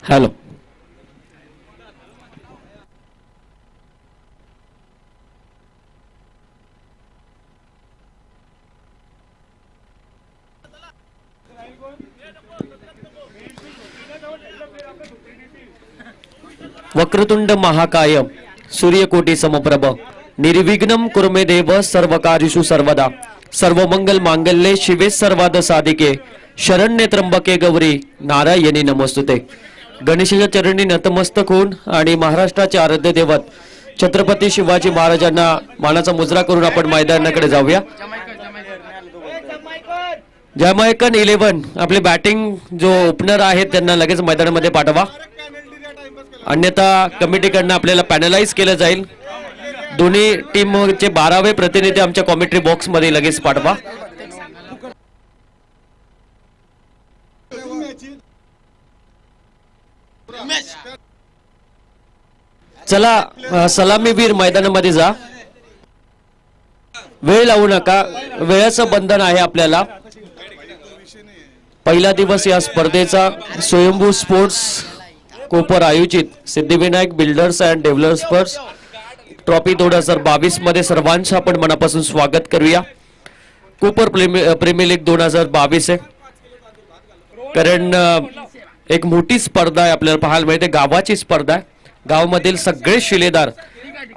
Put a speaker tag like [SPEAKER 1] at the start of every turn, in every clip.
[SPEAKER 1] Hello. Vakratunda महाकाय सूर्यकोटी समप्रभ निर्विघ्नं कुरुमे देव सर्वकार्येषु सर्वदा सर्वमंगल मांगल्ये शिवे सर्वाद साधिके शरण्ये त्र्यंबके गौरी नारायणी नमोस्तुते. गणेशाच्या चरणी नतमस्तक होऊन आणि महाराष्ट्राचे आराध्य दैवत छत्रपती शिवाजी महाराजांना मानाचा मुजरा करून आपण मैदानाकडे जाऊया. जमैकन 11 आपले बॅटिंग जो ओपनर आहेत त्यांना लगेच मैदानामध्ये पाठवा, अन्यथा कमिटीकडनं आपल्याला पॅनलाइज केलं जाईल. दोन्ही टीमचे 12वे प्रतिनिधी आमच्या कॉमेंट्री बॉक्स मध्ये लगेच पाठवा. चला सलामीवीर मैदानामध्ये जा, वेळ लावू नका, वेळेचं बंधन आहे आपल्याला. पहिला दिवस या स्पर्धेचा स्वयंभू स्पोर्ट्स कोपर आयोजित Siddhivinayak builders and developers trophy 2022 मध्ये सर्वांचं आपण मनापासून स्वागत करूया. कोपर प्रीमियर लीग 2022 आहे, कारण एक मोठी स्पर्धा आहे आपल्याला पाहायला मिळते. गावाची स्पर्धा आहे, गावामधील सगळे शिलेदार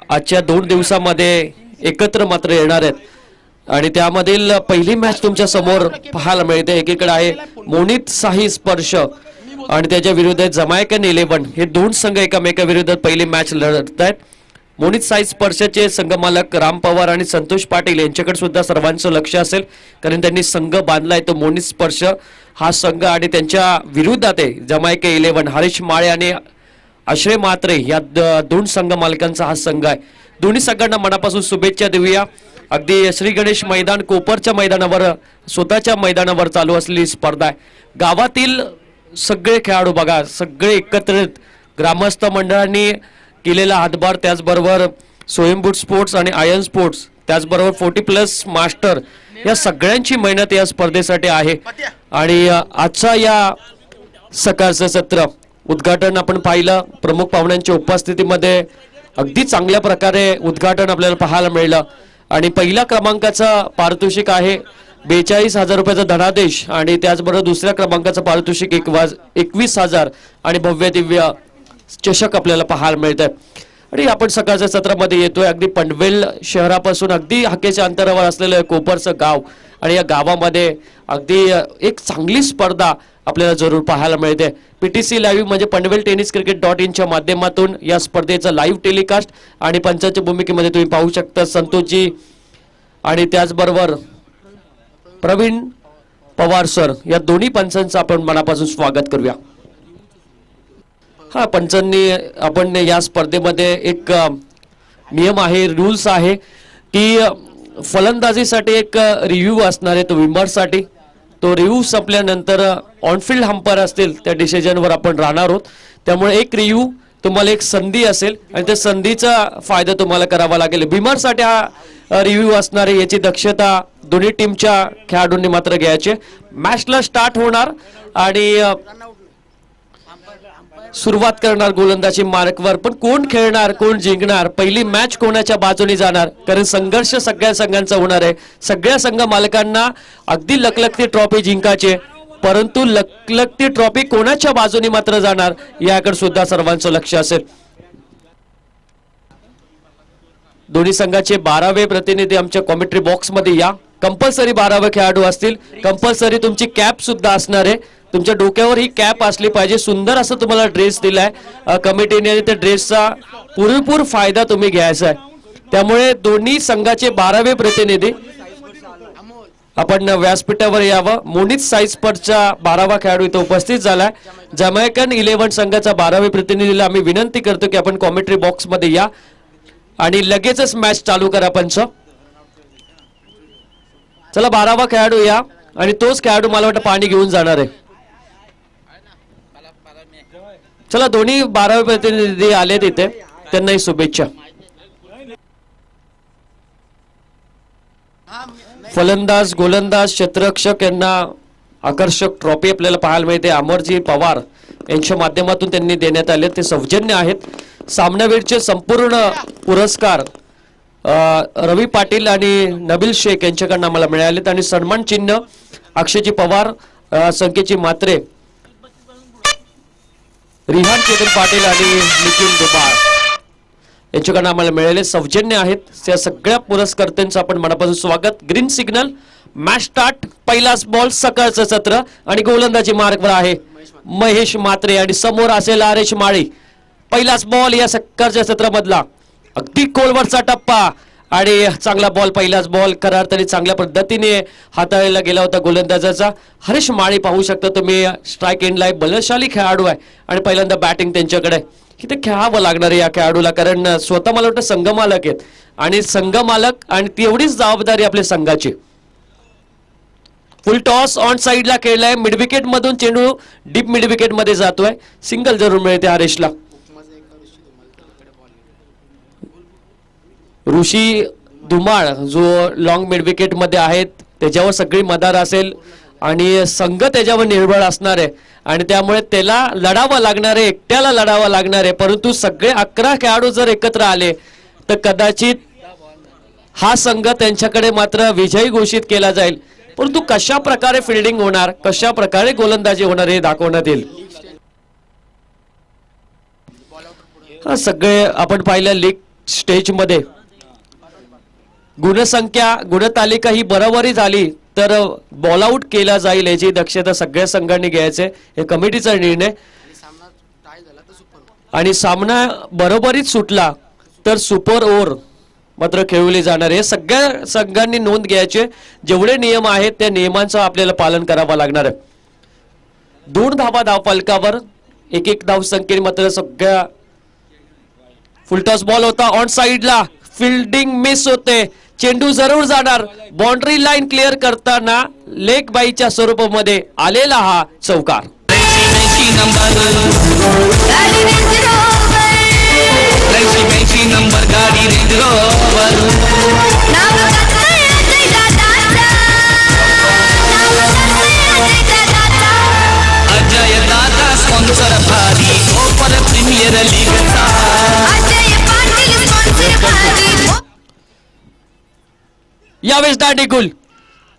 [SPEAKER 1] आजच्या 2 दिवसामध्ये एकत्र मात्र येणार आहेत आणि त्यामधील पहिली मॅच तुमच्या समोर पाहायला मिळते. एकीकडे आहे मोनित साई स्पर्श आणि त्याच्या विरुद्ध जमैकन 11. हे 2 संघ एकामेकाविरुद्ध पहिली मॅच लढत आहेत. मोनित साई स्पर्शचे संघमालक राम पवार आणि संतोष पाटील यांच्याकडे सुद्धा सर्वांचं लक्ष असेल, कारण त्यांनी संघ बांधलाय तो मोनित स्पर्श हा संघ आणि त्यांच्या विरोधात आहे जमैकन 11. हरीश माळे आणि आश्रय मात्रे या 2 संघ मालकांचा हा संघ आहे. दोन्ही संघांना मनापासून शुभेच्छा देऊया. अगदी श्री गणेश मैदान कोपरच्या मैदानावर स्वतःच्या मैदानावर चालू असलेली स्पर्धा आहे. गावातील सगळे खेळाडू बघा, सगळे एकत्रित ग्रामस्थ मंडळांनी केलेला हातभार, त्याचबरोबर स्वयंभू स्पोर्ट्स आणि आयन स्पोर्ट्स, त्याचबरोबर 40+ मास्टर या सगळ्यांची मेहनत या स्पर्धेसाठी आहे. आणि आजचा या सकाळचं सत्र उद्घाटन आपण पाहिलं, प्रमुख पाहुण्यांच्या उपस्थितीमध्ये अगदी चांगल्या प्रकारे उद्घाटन आपल्याला पाहायला मिळलं. आणि पहिल्या क्रमांकाचा पारितोषिक आहे 42,000 रुपयाचा धनादेश आणि त्याचबरोबर दुसऱ्या क्रमांकाचं पारितोषिक 21,000 आणि भव्य दिव्य चषक आपल्याला पाहायला मिळत आहे. आणि आपण सकाळच्या सत्रामध्ये येतोय अगदी पनवेल शहरापासून अगदी हाकेच्या अंतरावर असलेलं कोपरचं गाव, आणि या गावामध्ये अगदी एक चांगली स्पर्धा आपल्याला जरूर पाहायला मिळते. पीटीसी लाईव्ह म्हणजे पनवेल टेनिस क्रिकेट.in च्या माध्यमातून या स्पर्धेचं लाईव्ह टेलिकास्ट आणि पंचांच्या भूमिकेमध्ये तुम्ही पाहू शकता संतोषजी आणि त्याचबरोबर प्रवीण पवार सर, या दोन्ही पंचांचं आपण मनापासून स्वागत करूया. हा, पंचांनी आपण या स्पर्धेमध्ये एक नियम आहे, रूल्स आहे की फलंदाजीसाठी एक रिव्ह्यू असणार आहे, तो विमर्शसाठी. तो रिव्ह्यू संपल्यानंतर ऑनफिल्ड अंपायर असतील त्या डिसिजनवर आपण राहणार आहोत. त्यामुळे एक रिव्ह्यू तुम्हाला एक संधी असेल आणि त्या संधीचा फायदा तुम्हाला करावा लागेल. विमर्शसाठी हा रिव्ह्यू असणार आहे, याची दक्षता दोन्ही टीमच्या खेळाडूंनी मात्र घ्यायची. मॅचला स्टार्ट होणार आणि सुरुवात करणार गोलंदाजी मार्कवर. पण कोण खेळणार, कोण जिंकणार, पहिली मॅच कोणाच्या बाजूने जाणार, कारण संघर्ष सगळ्या संघांचा होणार आहे. सगळ्या संघ मालकांना अगदी लखलखती ट्रॉफी जिंकायची, परंतु लखलखती ट्रॉफी कोणाच्या बाजूने मात्र जाणार याकडे सुद्धा सर्वांचं लक्ष असेल. दोन्ही संघाचे 12वे प्रतिनिधी आमच्या कॉमेंट्री बॉक्स मध्ये या. कंपल्सरी 12वे खेळाडू असतील, कंपल्सरी तुमची कॅप सुद्धा असणार आहे. तुमच्या डोक्यावर ही कॅप असली पाहिजे. सुंदर असं तुम्हाला ड्रेस दिलाय कमिटीने, त्या ड्रेसचा पुरेपूर फायदा तुम्ही घ्यायचा आहे. त्यामुळे दोन्ही संघाचे 12वे प्रतिनिधी आपण व्यासपीठावर यावं. मोनित साई स्पर्शचा 12वा खेळाडू इथं उपस्थित झालाय. जमैकन 11 संघाचा 12वे प्रतिनिधीला आम्ही विनंती करतो की आपण कॉमेंट्री बॉक्स मध्ये या आणि लगेचच मॅच चालू करा. पंच, चला 12वा खेळाडू या आणि तोच खेळाडू मला वाटतं पाणी घेऊन जाणार आहे. चला, दोन्ही 12वे प्रतिनिधी आले तिथे, त्यांनाही शुभेच्छा. फलंदाज, गोलंदाज, क्षेत्ररक्षक यांना आकर्षक ट्रॉफी आपल्याला पाहायला मिळते. अमरजी पवार यांच्या माध्यमातून त्यांनी देण्यात आले, ते सौजन्य आहेत. सामनावीरचे संपूर्ण पुरस्कार रवी पाटील आणि नबील शेख यांच्याकडून आम्हाला मिळालेत आणि सन्मान चिन्ह अक्षयजी पवार, संकेतजी म्हात्रे, रिहान चेतन पाटील आणि निखिल दुबाळ यांच्याकडून आम्हाला मिळाले सौजन्य आहेत. त्या सगळ्या पुरस्कर्त्यांचं आपण मनापासून स्वागत. ग्रीन सिग्नल, मॅच स्टार्ट, पहिलाच बॉल, सकाळचं सत्र आणि गोलंदाजी मार्गवर आहे महेश म्हात्रे आणि समोर असेल आरेश माळी. पहिलाच बॉल या सकाळच्या सत्रामधला, अगदी खोलवरचा टप्पा आणि चांगला बॉल, पहिलाच बॉल खऱ्या अर्थाने चांगल्या पद्धतीने हाताळला गेला होता गोलंदाजाचा. हरीश माळी पाहू शकता तुम्ही, स्ट्राईक एंडला बलशाली खेळाडू आहे आणि पहिल्यांदा बॅटिंग त्यांच्याकडे. किती खेळावं लागणार आहे या खेळाडूला, कारण स्वतः मला वाटतं संघमालक आहेत आणि संघमालक आणि तेवढीच जबाबदारी आपल्या संघाची. फुल टॉस ऑन साइडला खेळलाय, मिड विकेट मधून चेंडू डीप मिड विकेट मध्ये जातोय, सिंगल जरूर मिळते हरेशला. ऋषी धुमाळ जो लॉंग मिड विकेट मध्ये आहेत, त्याच्यावर सगळी मदार असेल आणि संघ त्याच्यावर निर्भर असणार आहे आणि त्यामुळे त्याला लढावं लागणार आहे, एकट्याला लढावं लागणार आहे. परंतु सगळे 11 खेळाडू जर एकत्र आले तर कदाचित हा संघ त्यांच्याकडे मात्र विजयी घोषित केला जाईल. परंतु कशा प्रकारे फिल्डिंग होणार, कशा प्रकारे गोलंदाजी होणार हे दाखवण्यात येईल. सगळे आपण पाहिलं लीग स्टेज मध्ये गुणसंख्या, गुणतालिका ही बरोबरी झाली तर बॉल आउट केला जाईल याची दक्षता सगळ्या संघांनी घ्यायचे, हे कमिटीचा निर्णय. आणि सामना बरोबरीत सुटला तर सुपर ओव्हर मात्र खेळवली जाणार. हे सगळ्या संघांनी नोंद घ्यायचे, जेवढे नियम आहेत त्या नियमांचं आपल्याला पालन करावं लागणार आहे. 2 धावा धाव फलकावर, एक धाव संख्येने मात्र सगळ्या. फुलटॉस बॉल होता ऑन साइडला, फिल्डिंग मिस होते, चेंडू जरूर जाणार. बाउंड्री लाईन क्लिअर करताना लेग बाईच्या स्वरूपामध्ये आलेला हा चौकार. यावेळेस दांडीगुल,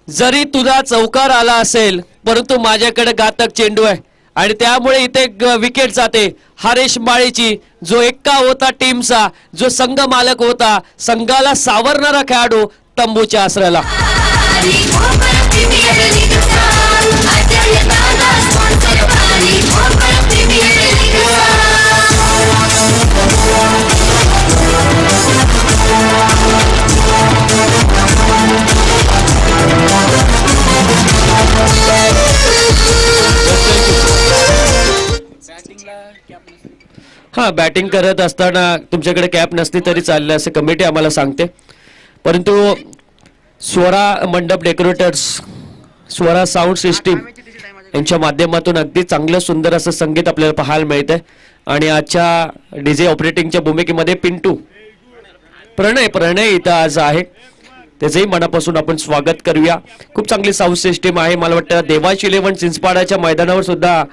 [SPEAKER 1] जरी तुझा चौकार आला असेल परंतु माझ्याकडे घातक चेंडू आहे आणि त्यामुळे इथे विकेट जाते हरीश माळीची, जो एक्का होता टीमचा, जो संघ मालक होता, संघाला सावरणारा खेळाडू तंबूच्या आसऱ्याला. हा, बॅटिंग करत असताना तुमच्याकडे कॅप नसली तरी चाललं असं कमिटी आम्हाला सांगते. परंतु स्वरा मंडप डेकोरेटर्स, स्वरा साऊंड सिस्टीम यांच्या माध्यमातून अगदी चांगलं सुंदर असं संगीत आपल्याला पाहायला मिळतंय. आणि आजच्या डीजे ऑपरेटिंगच्या भूमिकेमध्ये पिंटू प्रणय इथं आज आहे, त्याचंही मनापासून आपण स्वागत करूया. खूप चांगली साऊंड सिस्टीम आहे. मला वाटतं देवांश 11 चिंचपाडाच्या मैदानावर सुद्धा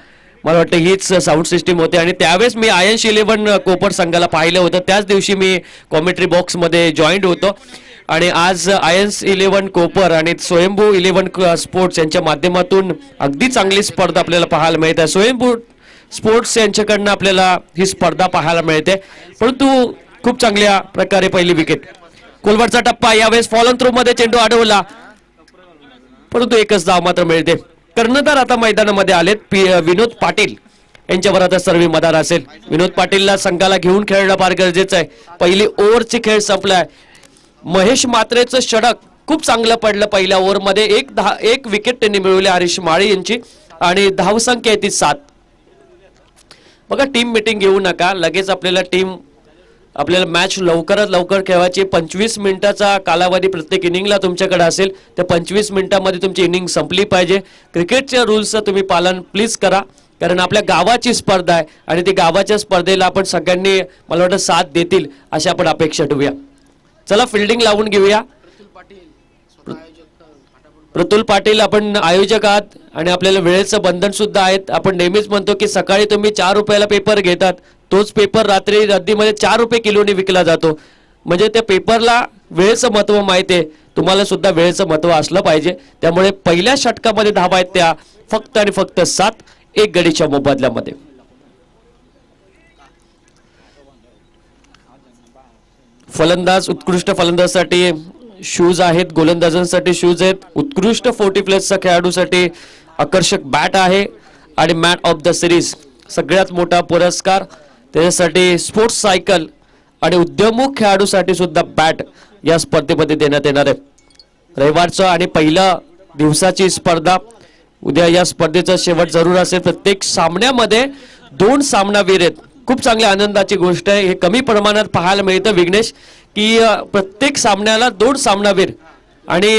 [SPEAKER 1] मला वाटतं हीच साऊंड सिस्टीम होते आणि त्यावेळेस मी आयन्स 11 कोपर संघाला पाहिलं होतं. त्याच दिवशी मी कॉमेंट्री बॉक्समध्ये जॉईंट होतो आणि आज आयन्स 11 कोपर आणि स्वयंभू 11 स्पोर्ट्स यांच्या माध्यमातून अगदी चांगली स्पर्धा आपल्याला पाहायला मिळते. स्वयंभू स्पोर्ट्स यांच्याकडनं आपल्याला ही स्पर्धा पाहायला मिळते. परंतु खूप चांगल्या प्रकारे पहिली विकेट, कोलवरचा टप्पा, यावेळेस फॉलन थ्रू मध्ये चेंडू अडवला परंतु एकच धाव मात्र मिळते. कर्णधार आता मैदानामध्ये आलेत. विनोद पाटील यांच्यावर आता सर्व मदार असेल. विनोद पाटीलला संघाला घेऊन खेळणं फार गरजेचं आहे. पहिली ओव्हरची खेळ संपलाय. महेश म्हात्रेचं षटक खूप चांगलं पडलं पहिल्या ओव्हरमध्ये. एक विकेट त्यांनी मिळवली हरीश माळी यांची आणि धावसंख्या आहे ती 7. बघा, टीम मिटिंग घेऊ नका लगेच. आपल्याला मॅच लवकरात लवकर खेळायची. 25 मिनिटाचा कालावधी प्रत्येक इनिंगला तुमच्याकडे असेल. त्या 25 मिनिटांमध्ये तुमची इनिंग संपली पाहिजे. क्रिकेटच्या रूल्सचं तुम्ही पालन प्लीज करा, कारण आपल्या गावाची स्पर्धा आहे आणि ती गावाच्या स्पर्धेला आपण सगळ्यांनी मला वाटतं साथ देतील अशी आपण अपेक्षा ठेवूया. चला फिल्डिंग लावून घेऊया. प्रतुल पाटील आपण आयोजक आहात आणि आपल्याला वेळेचं बंधन सुद्धा आहेत. आपण नेहमीच म्हणतो की सकाळी तुम्ही 4 रुपयाला पेपर घेतात, तोच पेपर रात्री रद्दीमध्ये 4 रुपये किलोने विकला जातो. म्हणजे त्या पेपरला वेळेचं महत्त्व माहिती आहे, तुम्हाला सुद्धा वेळेचं महत्त्व असलं पाहिजे. त्यामुळे पहिल्या षटकामध्ये धावा आहेत त्या फक्त आणि फक्त 7, 1 गडीच्या मोबदल्यामध्ये. फलंदाज, उत्कृष्ट फलंदाजासाठी शूज आहेत, गोलंदाजांसाठी शूज आहेत. उत्कृष्ट 40 प्लसच्या खेळाडूसाठी आकर्षक बॅट आहे आणि मॅन ऑफ द सिरीज सगळ्यात मोठा पुरस्कार त्याच्यासाठी स्पोर्ट्स सायकल आणि उद्योन्मुख खेळाडूसाठी सुद्धा बॅट या स्पर्धेमध्ये देण्यात येणार आहे. रविवारचं आणि पहिल्या दिवसाची स्पर्धा, उद्या या स्पर्धेचा शेवट जरूर असेल. प्रत्येक सामन्यामध्ये 2 सामनावीर आहेत. खूप चांगल्या आनंदाची गोष्ट आहे. हे कमी प्रमाणात पाहायला मिळतं विघ्नेश, की प्रत्येक सामन्याला 2 सामनावीर आणि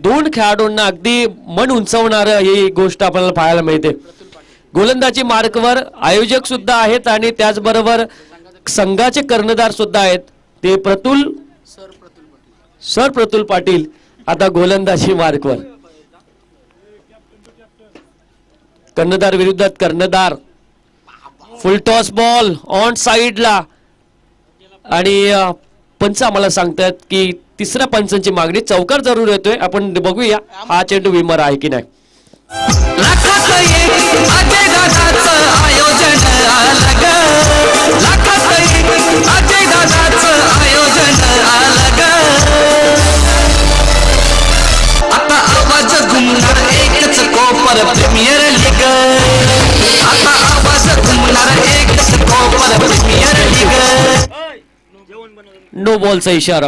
[SPEAKER 1] 2 खेळाडूंना अगदी मन उंचावणारं ही गोष्ट आपल्याला पाहायला मिळते. गोलंदाजी मार्कवर आयोजक सुद्धा आहेत आणि त्याचबरोबर संघाचे कर्णधार सुद्धा आहेत. ते सर प्रतुल पाटील आता गोलंदाजी मार्कवर. कर्णधार विरुद्ध कर्णधार. फुल टॉस बॉल ऑन साइडला आणि पंच आम्हाला सांगतात की तिसऱ्या पंचांची मागणी. चौकार जरूर येतोय, आपण बघूया हा चेंडू विमर आहे की नाही.
[SPEAKER 2] आता आवाज घुमणार एकच कोपर प्रीमियर लीग. आता आवाज घुमणार एकच कोपर प्रीमियर लीग.
[SPEAKER 1] नो बॉलचा इशारा.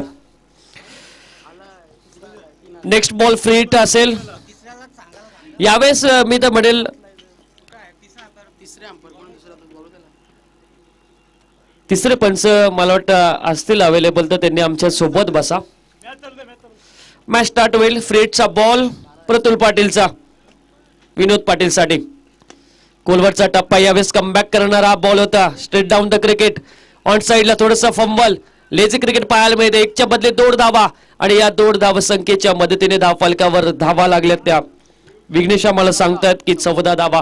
[SPEAKER 1] नेक्स्ट बॉल फ्री हिट असेल यावेळेस. मी तर म्हणेल तिसरे पंच मला वाटतं असतील अवेलेबल, तर त्यांनी आमच्या सोबत बसा. मॅच स्टार्ट होईल. फ्री हिटचा बॉल प्रतुल पाटीलचा, विनोद पाटील साठी. कोलवरचा टप्पा यावेळेस कमबॅक करणारा हा बॉल होता. Straight down the cricket. On साइडला थोडंसं फंबल. लेझी क्रिकेट पाहायला मिळते. 1च्या बदले 2 धावा आणि या 2 धाव संख्येच्या मदतीने धाव फलकावर धावा लागल्यात त्या. विघ्नेश आम्हाला सांगतात की 14 धावा.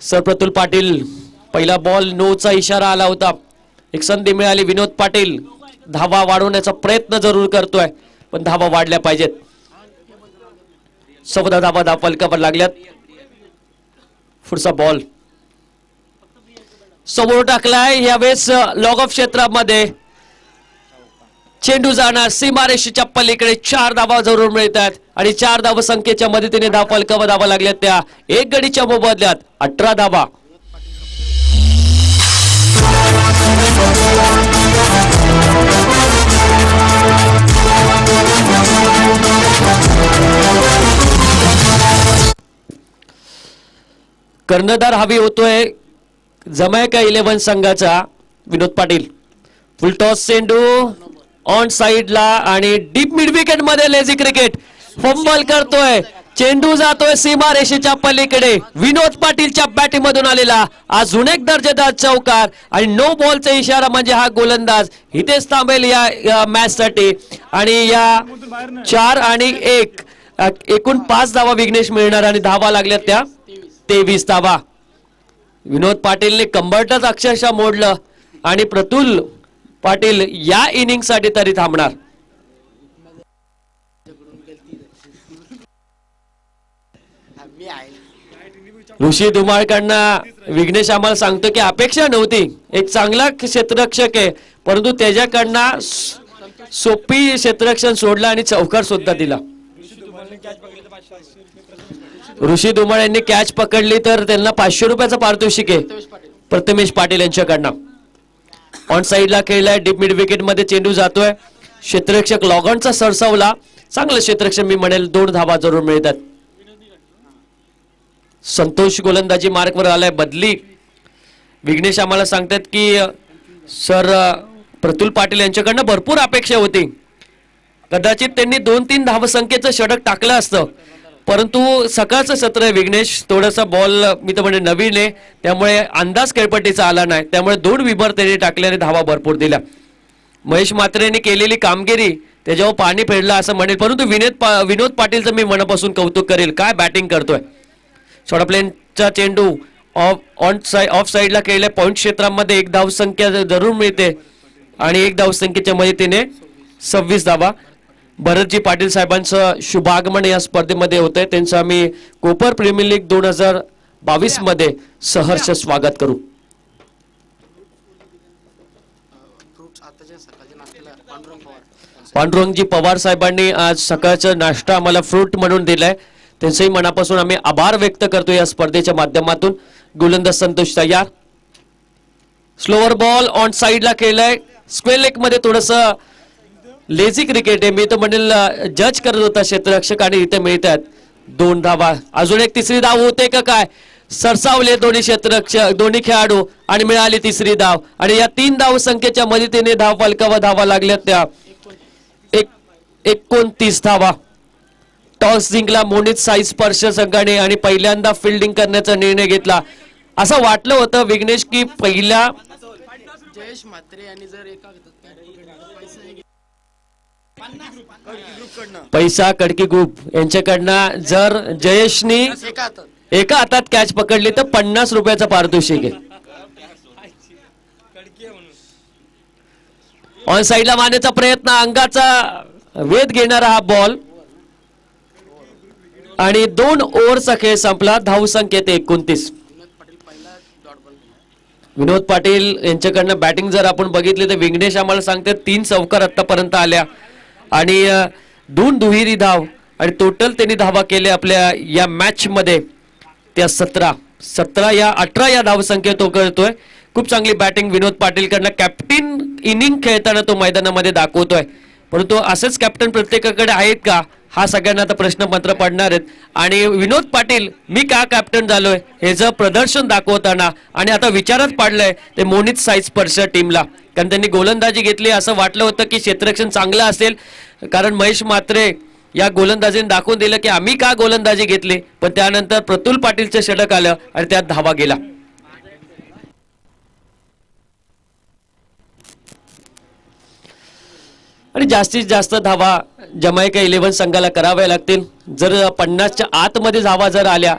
[SPEAKER 1] सर प्रतुल पाटील, पहिला बॉल नोचा इशारा आला होता. एक संधी मिळाली. विनोद पाटील धावा वाढवण्याचा प्रयत्न जरूर करतोय, पण धावा वाढल्या पाहिजेत. 14 धावा धाव फलकावर लागल्यात. पुढचा बॉल समोर टाकलाय. यावेळेस लॉग ऑफ क्षेत्रामध्ये चेंडू जाणार सीमारेषेच्या पलीकडे. 4 धावा जरूर मिळतात आणि 4 धाव संख्येच्या मदतीने धाव फलकावर धावा लागल्यात त्या 1 गडीच्या मोबदल्यात 18 धावा. कर्णधार हवी होतोय जमैका 11 संघाचा विनोद पाटील. फुल टॉस चेंडू ऑन साइडला आणि डीप मिड विकेट मध्ये लेझी क्रिकेट फंबल करतोय. चेंडू जातोय सीमारेषेच्या पलीकडे. विनोद पाटीलच्या बॅटिंग मधून आलेला अजून एक दर्जेदार चौकार आणि नो बॉलचा इशारा म्हणजे हा गोलंदाज इथेच थांबेल या मॅच साठी. आणि या 4 आणि 1 एकूण 5 धावा विघ्नेश मिळणार आणि धावा लागल्यात त्या 23 धावा. विनोद पाटीलने कंबरटच अक्षरशः मोडलं आणि प्रतुल पाटील या इनिंग साठी तरी थांबणार. ऋषी धुमाळकडनं विघ्नेश आम्हाला सांगतो की अपेक्षा नव्हती. एक चांगला क्षेत्ररक्षक आहे, परंतु त्याच्याकडनं सोपी क्षेत्ररक्षण सोडलं आणि चौकार सुद्धा दिला. ऋषी धुमाळ यांनी कॅच पकडली तर त्यांना 500 रुपयाचं पारितोषिक आहे प्रथमेश पाटील यांच्याकडनं. ऑन साइडला खेळलाय. डीप मिड विकेट मध्ये चेंडू जातोय. क्षेत्ररक्षक लॉगॉनचा सरसावला. चांगलं क्षेत्ररक्षण मी म्हणेल. 2 धावा जरूर मिळतात. संतोष गोलंदाजी मार्कवर आलाय. बदली विघ्नेश आम्हाला सांगतात की सर प्रतुल पाटील यांच्याकडनं भरपूर अपेक्षा होती. कदाचित त्यांनी 2-3 धावसंख्येचं षटक टाकलं असतं, परंतु सकाळचं सत्र आहे विघ्नेश. थोडासा बॉल मी तर म्हणजे नवीन आहे, त्यामुळे अंदाज खेळपट्टीचा आला नाही. त्यामुळे 2 विभर त्यांनी टाकले आणि धावा भरपूर दिल्या. महेश मात्रेने केलेली कामगिरी त्याच्यावर पाणी फेडलं असं म्हणेल, परंतु विनोद पाटीलचं मी मनापासून कौतुक करेल. काय बॅटिंग करतोय. शॉर्ट प्लेनचा चेंडू ऑफ साईडला केलेल्या पॉईंट क्षेत्रामध्ये एक धावसंख्या जरूर मिळते आणि एक धावसंख्येच्या मदतीने 26 धावा. भरतजी पाटील साहेबांचं शुभागमन या स्पर्धेमध्ये होत आहे. त्यांचं आम्ही कोपर प्रीमियर लीग 2022 मध्ये सहर्ष स्वागत करू. पांडुरंगजी पवार साहेबांनी आज सकाळचा नाश्ता आम्हाला फ्रूट म्हणून दिलाय. त्यांचंही मनापासून आम्ही आभार व्यक्त करतो या स्पर्धेच्या माध्यमातून. गोलंदाज संतोष तयार. स्लोअर बॉल ऑन साईडला केलाय. स्क्वेअर लेग मध्ये थोडस लेझी क्रिकेट आहे, मी तर म्हणेल जज करत होता क्षेत्ररक्षक आणि इथे मिळतात 2 धावा. अजून एक तिसरी धाव होते का काय. सरसावले दोन्ही क्षेत्ररक्षक दोन्ही खेळाडू आणि मिळाली तिसरी धाव. आणि या 3 धाव संख्येच्या मदतीने धाव फलकावर धावा लागल्या त्या 29 धावा. टॉस जिंकला मोनित साई स्पर्श संघाने आणि पहिल्यांदा फिल्डिंग करण्याचा निर्णय घेतला. असं वाटलं होतं विघ्नेश की पहिल्या
[SPEAKER 3] जयेश म्हात्रे यांनी जर एका
[SPEAKER 1] पैसा कडकी ग्रुप यांच्याकडनं जर जयेशनी एका हातात कॅच पकडली तर 50 रुपयाचं पारितोषिक आहे. ऑन साईडला मारण्याचा प्रयत्न, अंगाचा वेध घेणारा हा बॉल आणि 2 ओव्हरचा खेळ संपला. धावसंख्येत 29. विनोद पाटील यांच्याकडनं बॅटिंग जर आपण बघितली तर विघ्नेश आम्हाला सांगते 3 चौकार आतापर्यंत आल्या आणि 2 दुहेरी धाव आणि टोटल त्यांनी धावा केल्या आपल्या या मॅच मध्ये त्या 17 या 18 या धावसंख्येत तो करतोय. खूप चांगली बॅटिंग विनोद पाटील कडनं. कॅप्टन इनिंग खेळताना तो मैदानामध्ये दाखवतोय, परंतु असेच कॅप्टन प्रत्येकाकडे आहेत का हा सगळ्यांना आता प्रश्न मात्र पडणार आहेत. आणि विनोद पाटील मी का कॅप्टन झालोय हे जर प्रदर्शन दाखवताना आणि आता विचारात पाडलंय ते मोनित साई स्पर्श टीमला, कारण त्यांनी गोलंदाजी घेतली. असं वाटलं होतं की क्षेत्ररक्षण चांगलं असेल, कारण महेश म्हात्रे या गोलंदाजीने दाखवून दिलं की आम्ही का गोलंदाजी घेतली, पण त्यानंतर प्रतुल पाटीलचं षटक आलं आणि त्यात धावा गेला. आणि जास्तीत जास्त धावा जमैका 11 संघाला कराव्या लागतील. जर 50च्या आतमध्ये धावा जर आल्या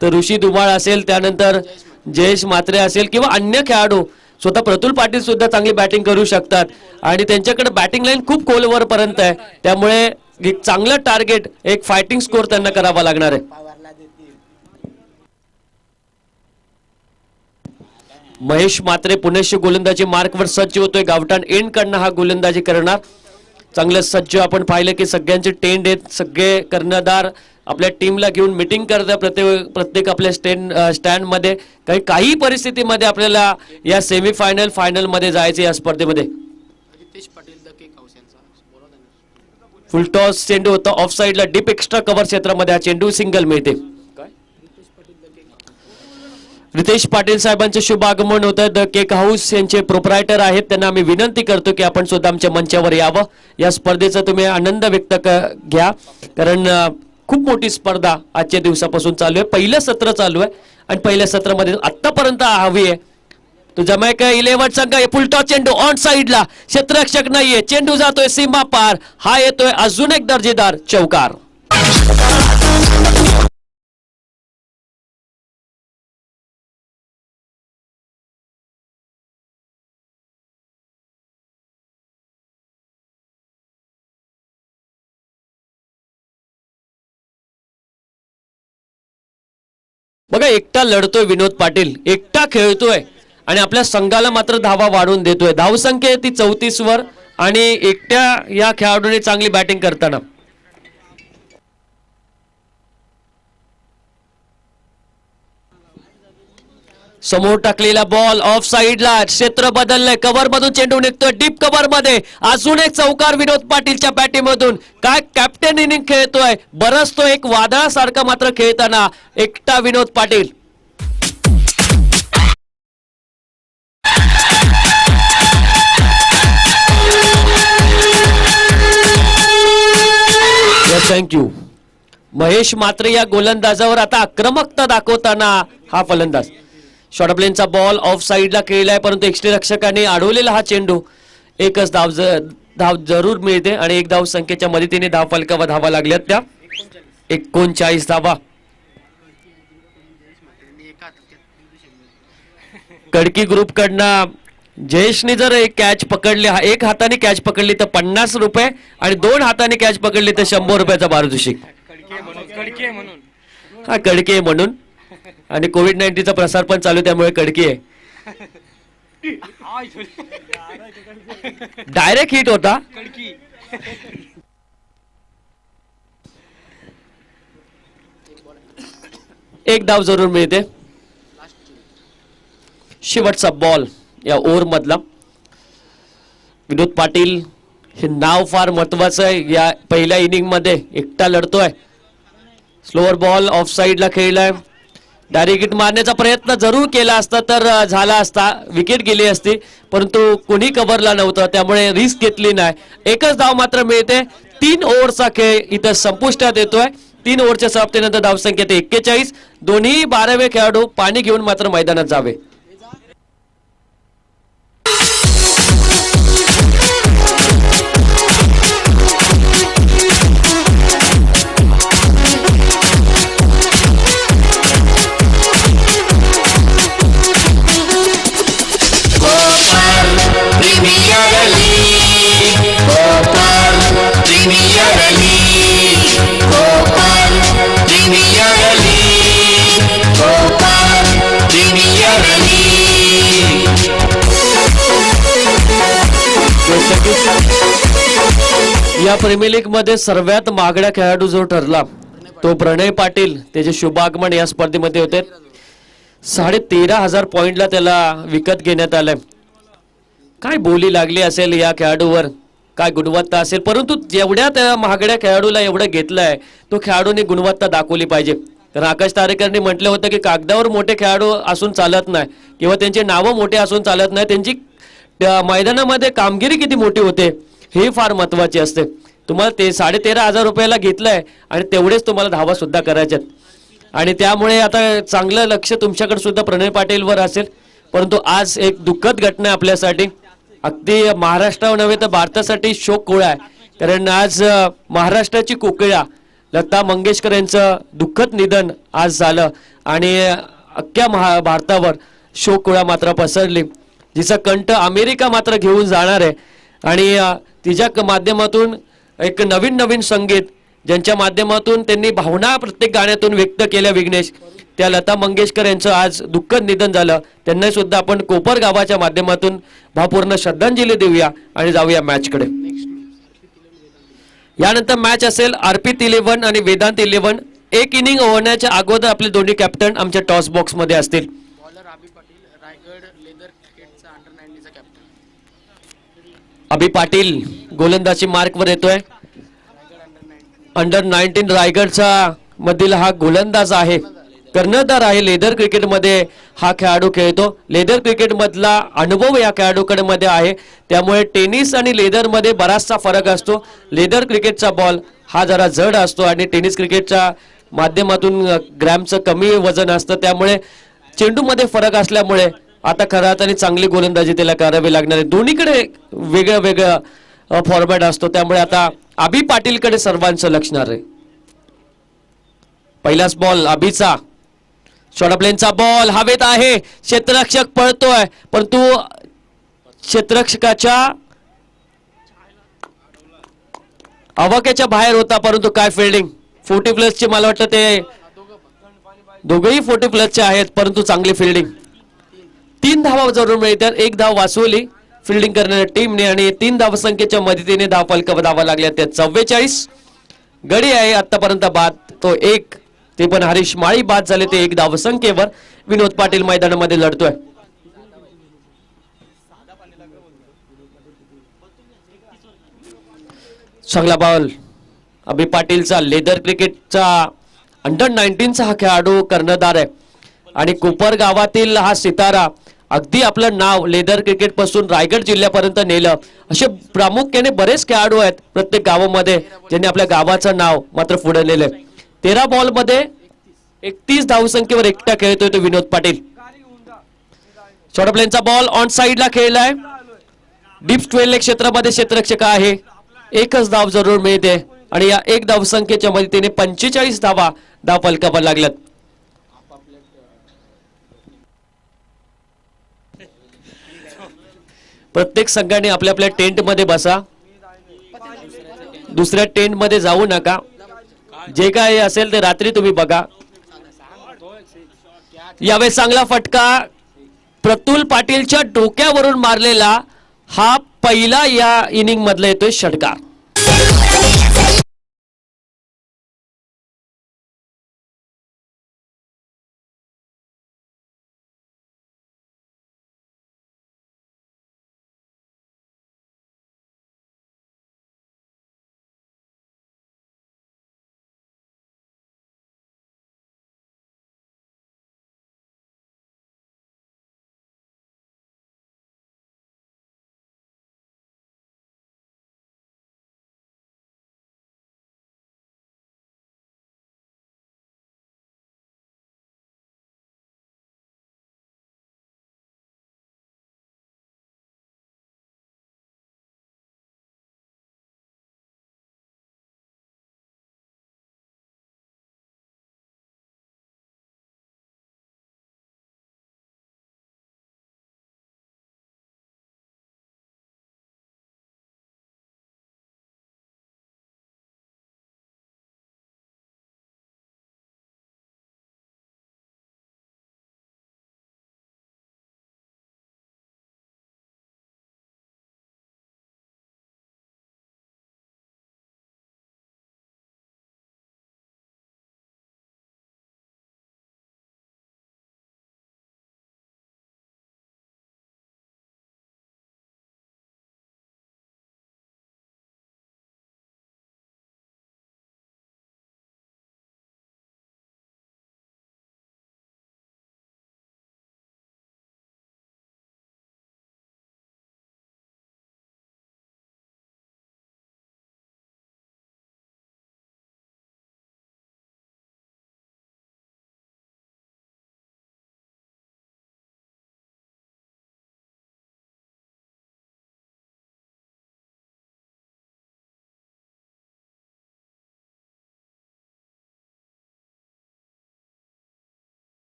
[SPEAKER 1] तर ऋषी धुमाळ असेल, त्यानंतर जयेश म्हात्रे असेल किंवा अन्य खेळाडू, स्वतः प्रतुल पाटील सुद्धा चांगली बॅटिंग करू शकतात आणि त्यांच्याकडे बॅटिंग लाईन खूप खोलवर पर्यंत आहे. त्यामुळे एक चांगलं टार्गेट, एक फायटिंग स्कोर त्यांना करावा लागणार आहे. महेश म्हात्रे पुण्याशी गोलंदाजी मार्कवर सज्ज होतोय. गावठाण एंड कडनं हा गोलंदाजी करणार. चांगलं सज्ज आपण पाहिलं की सगळ्यांचे टेंड आहेत. सगळे कर्णधार आपल्या टीमला घेऊन मिटिंग करतात प्रत्येक आपल्या स्टँड मध्ये. काही परिस्थितीमध्ये आपल्याला या सेमीफायनल फायनल मध्ये जायचं या स्पर्धेमध्ये. फुल टॉस चेंडू होता ऑफ साईडला डीप एक्स्ट्रा कव्हर क्षेत्रामध्ये हा चेंडू सिंगल मिळते. रितेश पाटील साहेबांचे शुभ आगमन होतं. द केक हाऊस यांचे प्रोप्रायटर आहेत, त्यांना आम्ही विनंती करतो की आपण सुद्धा आमच्या मंचावर यावं. या स्पर्धेचा तुम्ही आनंद व्यक्त घ्या, कारण खूप मोठी स्पर्धा आजच्या दिवसापासून चालू आहे. पहिलं सत्र चालू आहे आणि पहिल्या सत्रामध्ये आतापर्यंत हवी आहे तो जमैका 11 संघ. फुलटॉस चेंडू ऑन साईडला, क्षेत्ररक्षक नाहीये, चेंडू जातोय सीमा पार. हा येतोय अजून एक दर्जेदार चौकार. बघा, एकटा लढतोय विनोद पाटील, एकटा खेळतोय आणि आपल्या संघाला मात्र धावा वाढवून देतोय. धावसंख्या आहे ती 34 वर आणि एकट्या या खेळाडूने चांगली बॅटिंग करताना. समोर टाकलेला बॉल ऑफ साईडला, क्षेत्र बदललंय, कव्हर मधून चेंडू निघतोय डीप कव्हर मध्ये. अजून एक चौकार विनोद पाटीलच्या बॅटिंग मधून. काय कॅप्टन इनिंग खेळतोय, बरसतो एक वादळासारखा मात्र खेळताना एकटा विनोद पाटील. थँक्यू. महेश म्हात्रे या गोलंदाजावर आता आक्रमकता दाखवताना हा फलंदाज. शॉर्ट प्लेनचा बॉल ऑफ साईडला खेळलाय, परंतु एक्स्ट्रा रक्षकाने अडवलेला हा चेंडू. एकच धाव धाव जरूर मिळते आणि एक धाव संख्येच्या मदतीने धाव फलकावर धावा लागल्यात त्या 39 धावा. कडकी ग्रुप कडनं जयेशने जर एक कॅच पकडली, एक हाताने कॅच पकडली तर 50 रुपये आणि 2 हाताने कॅच पकडली तर 100 रुपयाचा पारितोषिक. हा कडकी आहे म्हणून, आणि कोविड-19 चा प्रसार पण चालू त्यामुळे कडकी आहे. डायरेक्ट हिट होता. एक धाव जरूर मिळते. शेवटचा बॉल या ओव्हर मधला. विनोद पाटील हे नाव फार महत्वाचं आहे. या पहिल्या इनिंग मध्ये एकटा लढतोय. स्लोअर बॉल ऑफ साइडला खेळलाय. डायरेक्ट हिट मारण्याचा प्रयत्न जरूर केला असता तर झाला असता, विकेट गेली असती, परंतु कोणी कव्हरला नव्हतं त्यामुळे रिस्क घेतली नाही. एकच धाव मात्र मिळते. 3 ओव्हरचा खेळ इथं संपुष्टात येतोय. 3 ओव्हरच्या समाप्तीनंतर धावसंख्या 41. दोन्ही 12वे खेळाडू पाणी घेऊन मात्र मैदानात जावे. या प्रीमियर लीग मध्ये सर्वात महागडा खेळाडू जो ठरला तो प्रणय पाटील. त्याचे शुभ आगमन या स्पर्धेमध्ये होते. 13,500 पॉइंटला त्याला विकत घेण्यात आलंय. काय बोली लागली असेल या खेळाडूवर, काय गुणवत्ता असेल, परंतु जेवढ्या त्या महागड्या खेळाडूला एवढं घेतलंय तो खेळाडूने गुणवत्ता दाखवली पाहिजे. तर आकाश तारेकरने म्हटलं होतं की कागदावर मोठे खेळाडू असून चालत नाही किंवा त्यांचे नावं मोठे असून चालत नाही, त्यांची मैदानामध्ये कामगिरी किती मोठी होते हे फार महत्वाचे असते. तुम्हाला ते 13,500 रुपयाला घेतलंय आणि तेवढेच तुम्हाला धावा सुद्धा करायच्यात आणि त्यामुळे आता चांगलं लक्ष तुमच्याकडे सुद्धा प्रणय पाटीलवर असेल. परंतु आज एक दुःखद घटना आहे आपल्यासाठी, अगदी महाराष्ट्रावर नव्हे तर भारतासाठी शोक कोळा आहे. कारण आज महाराष्ट्राची कोकिळा लता मंगेशकर यांचं दुःखद निधन आज झालं आणि अख्ख्या भारतावर शोक कोळा मात्र पसरली. जिचा कंठ अमेरिका मात्र घेऊन जाणार आहे आणि तिच्या माध्यमातून एक नवीन संगीत ज्यांच्या माध्यमातून त्यांनी भावना प्रत्येक गाण्यातून व्यक्त केल्या विघ्नेश, त्या लता मंगेशकर यांचं आज दुःखद निधन झालं. त्यांना सुद्धा आपण कोपर गावाच्या माध्यमातून भावपूर्ण श्रद्धांजली देऊया आणि जाऊया मॅच कडे. यानंतर मॅच असेल अर्पित 11 आणि वेदांत 11. एक इनिंग होण्याच्या अगोदर आपले दोन्ही कॅप्टन आमच्या टॉस बॉक्स मध्ये असतील.
[SPEAKER 3] बॉलर अभि पाटील, रायगड लेदर क्रिकेटचा अंडर 19 चा कॅप्टन.
[SPEAKER 1] अभि पाटील गोलंदाजी मार्क वर येतोय. अंडर 19 रायगडचा मधील हा गोलंदाज आहे, कर्णधार आहे. लेदर क्रिकेट मध्ये हा खेळाडू खेळतो. लेदर क्रिकेट मधला अनुभव या खेळाडूकडे मध्ये आहे, त्यामुळे टेनिस आणि लेदर मध्ये बराचसा फरक असतो. लेदर क्रिकेटचा बॉल हा जरा जड असतो आणि टेनिस क्रिकेटच्या माध्यमातून ग्रॅमचं कमी वजन असतं, त्यामुळे चेंडू मध्ये फरक असल्यामुळे आता खरात आणि चांगली गोलंदाजी त्याला करावी लागणार आहे. दोन्हीकडे वेगळं फॉर्मॅट असतो, त्यामुळे आता अभि पाटीलकडे सर्वांचं लक्ष आहे. पहिलाच बॉल अभिचा. शॉर्ट प्लेनचा बॉल हवेत आहे. क्षेत्ररक्षक पळतोय परंतु क्षेत्ररक्षकाच्या आवाक्याच्या बाहेर होता, परंतु काय फिल्डिंग. 40+ चे मला वाटतं ते दोघेही 40+ चे आहेत, परंतु चांगली फिल्डिंग. 3 धावा जरूर मिळतात. 1 धाव वाचवली फिल्डिंग करणाऱ्या टीमने आणि 3 धावसंख्येच्या मदतीने धाव फलक धावा लागल्या. त्या 44 गडी आहे आतापर्यंत बाद, तो 1 ते पण हरीश माळी बाद झाले ते 1 धावसंख्येवर. विनोद पाटील मैदानामध्ये लढतोय. चांगला बॉल अभि पाटीलचा. लेदर क्रिकेटचा अंडर 19चा हा खेळाडू कर्णधार आहे आणि कोपर गावातील हा सितारा. अगदी आपलं नाव लेदर क्रिकेट पासून रायगड जिल्ह्यापर्यंत नेलं. असे प्रामुख्याने बरेच खेळाडू आहेत प्रत्येक गावामध्ये ज्यांनी आपल्या गावाचं नाव मात्र पुढे नेलंय. 13 बॉल मध्ये 31 धावसंख्येवर एकटा खेळतोय तो विनोद पाटील. शॉर्ट प्लेनचा बॉल ऑन साइडला खेळलाय. डीप 12 क्षेत्रामध्ये क्षेत्ररक्षक आहे. एकच धाव जरूर मिळते आणि या एक धाव संख्येच्या मदतीने 45 धावा धाव फलकावर लागल्यात. प्रत्येक संघाने आपल्या आपल्या टेंट मध्ये बसा. दुसऱ्या टेंट मध्ये जाऊ नका. जे काय असेल ते रात्री तुम्ही बघा. यावेळेस चांगला फटका प्रतुल पाटीलच्या डोक्यावरून मारलेला हा पहिला या इनिंग मधला येतोय षटकार.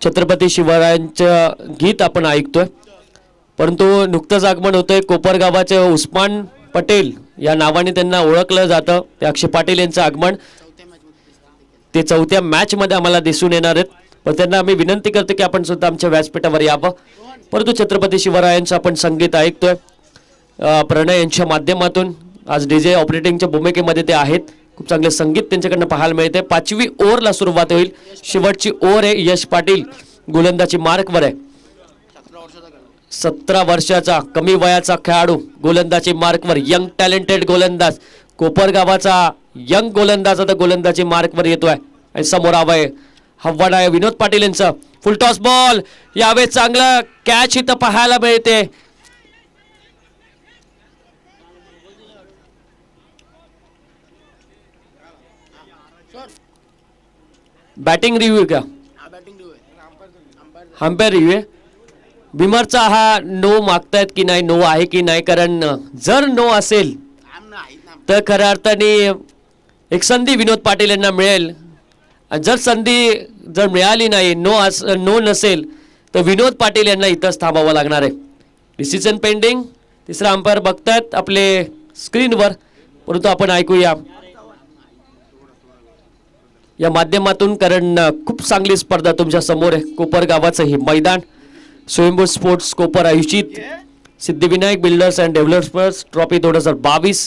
[SPEAKER 1] छत्रपती शिवरायांचं गीत आपण ऐकतोय. परंतु नुकतंच आगमन होतंय कोपरगावाचे उस्मान पटेल या नावाने त्यांना ओळखलं जातं. ते अक्षय पाटील यांचं आगमन ते 4थ्या मॅच मध्ये आम्हाला दिसून येणार आहेत. पण त्यांना आम्ही विनंती करतो की आपण सुद्धा आमच्या व्यासपीठावर यावं. परंतु छत्रपती शिवरायांचं आपण संगीत ऐकतोय प्रणय यांच्या माध्यमातून. आज डीजे ऑपरेटिंगच्या भूमिकेमध्ये ते आहेत. खूप चांगले संगीत त्यांच्याकडनं पाहायला मिळते. 5वी ओव्हरला सुरुवात होईल. शेवटची ओव्हर आहे. यश पाटील गोलंदाजी मार्कवर आहे. 17 वर्षाचा कमी वयाचा खेळाडू गोलंदाजी मार्कवर. यंग टॅलेंटेड गोलंदाज कोपरगावाचा यंग गोलंदाज आता गोलंदाजी मार्कवर येतोय. आणि समोर हवाय हव्वाड आहे विनोद पाटील यांचं. फुल टॉस बॉल. यावेळेस चांगला कॅच इथं पाहायला मिळते. बॅटिंग रिव्ह्यू का अंपायर रिव्ह्यू. बिमरचा हा नो मागतायत की नाही, नो आहे की नाही. कारण जर नो असेल तर खऱ्या अर्थाने एक संधी विनोद पाटील यांना मिळेल. जर संधी जर मिळाली नाही, नो नसेल तर विनोद पाटील यांना इथंच थांबावं लागणार आहे. Decision pending. तिसरा अंपायर बघतायत आपले स्क्रीनवर. परंतु आपण ऐकूया या माध्यमातून. कारण खूप चांगली स्पर्धा तुमच्या समोर आहे. कोपरगावाचं हे मैदान स्वयंभू स्पोर्ट्स कोपर आयोजित Siddhivinayak builders and developers trophy 2022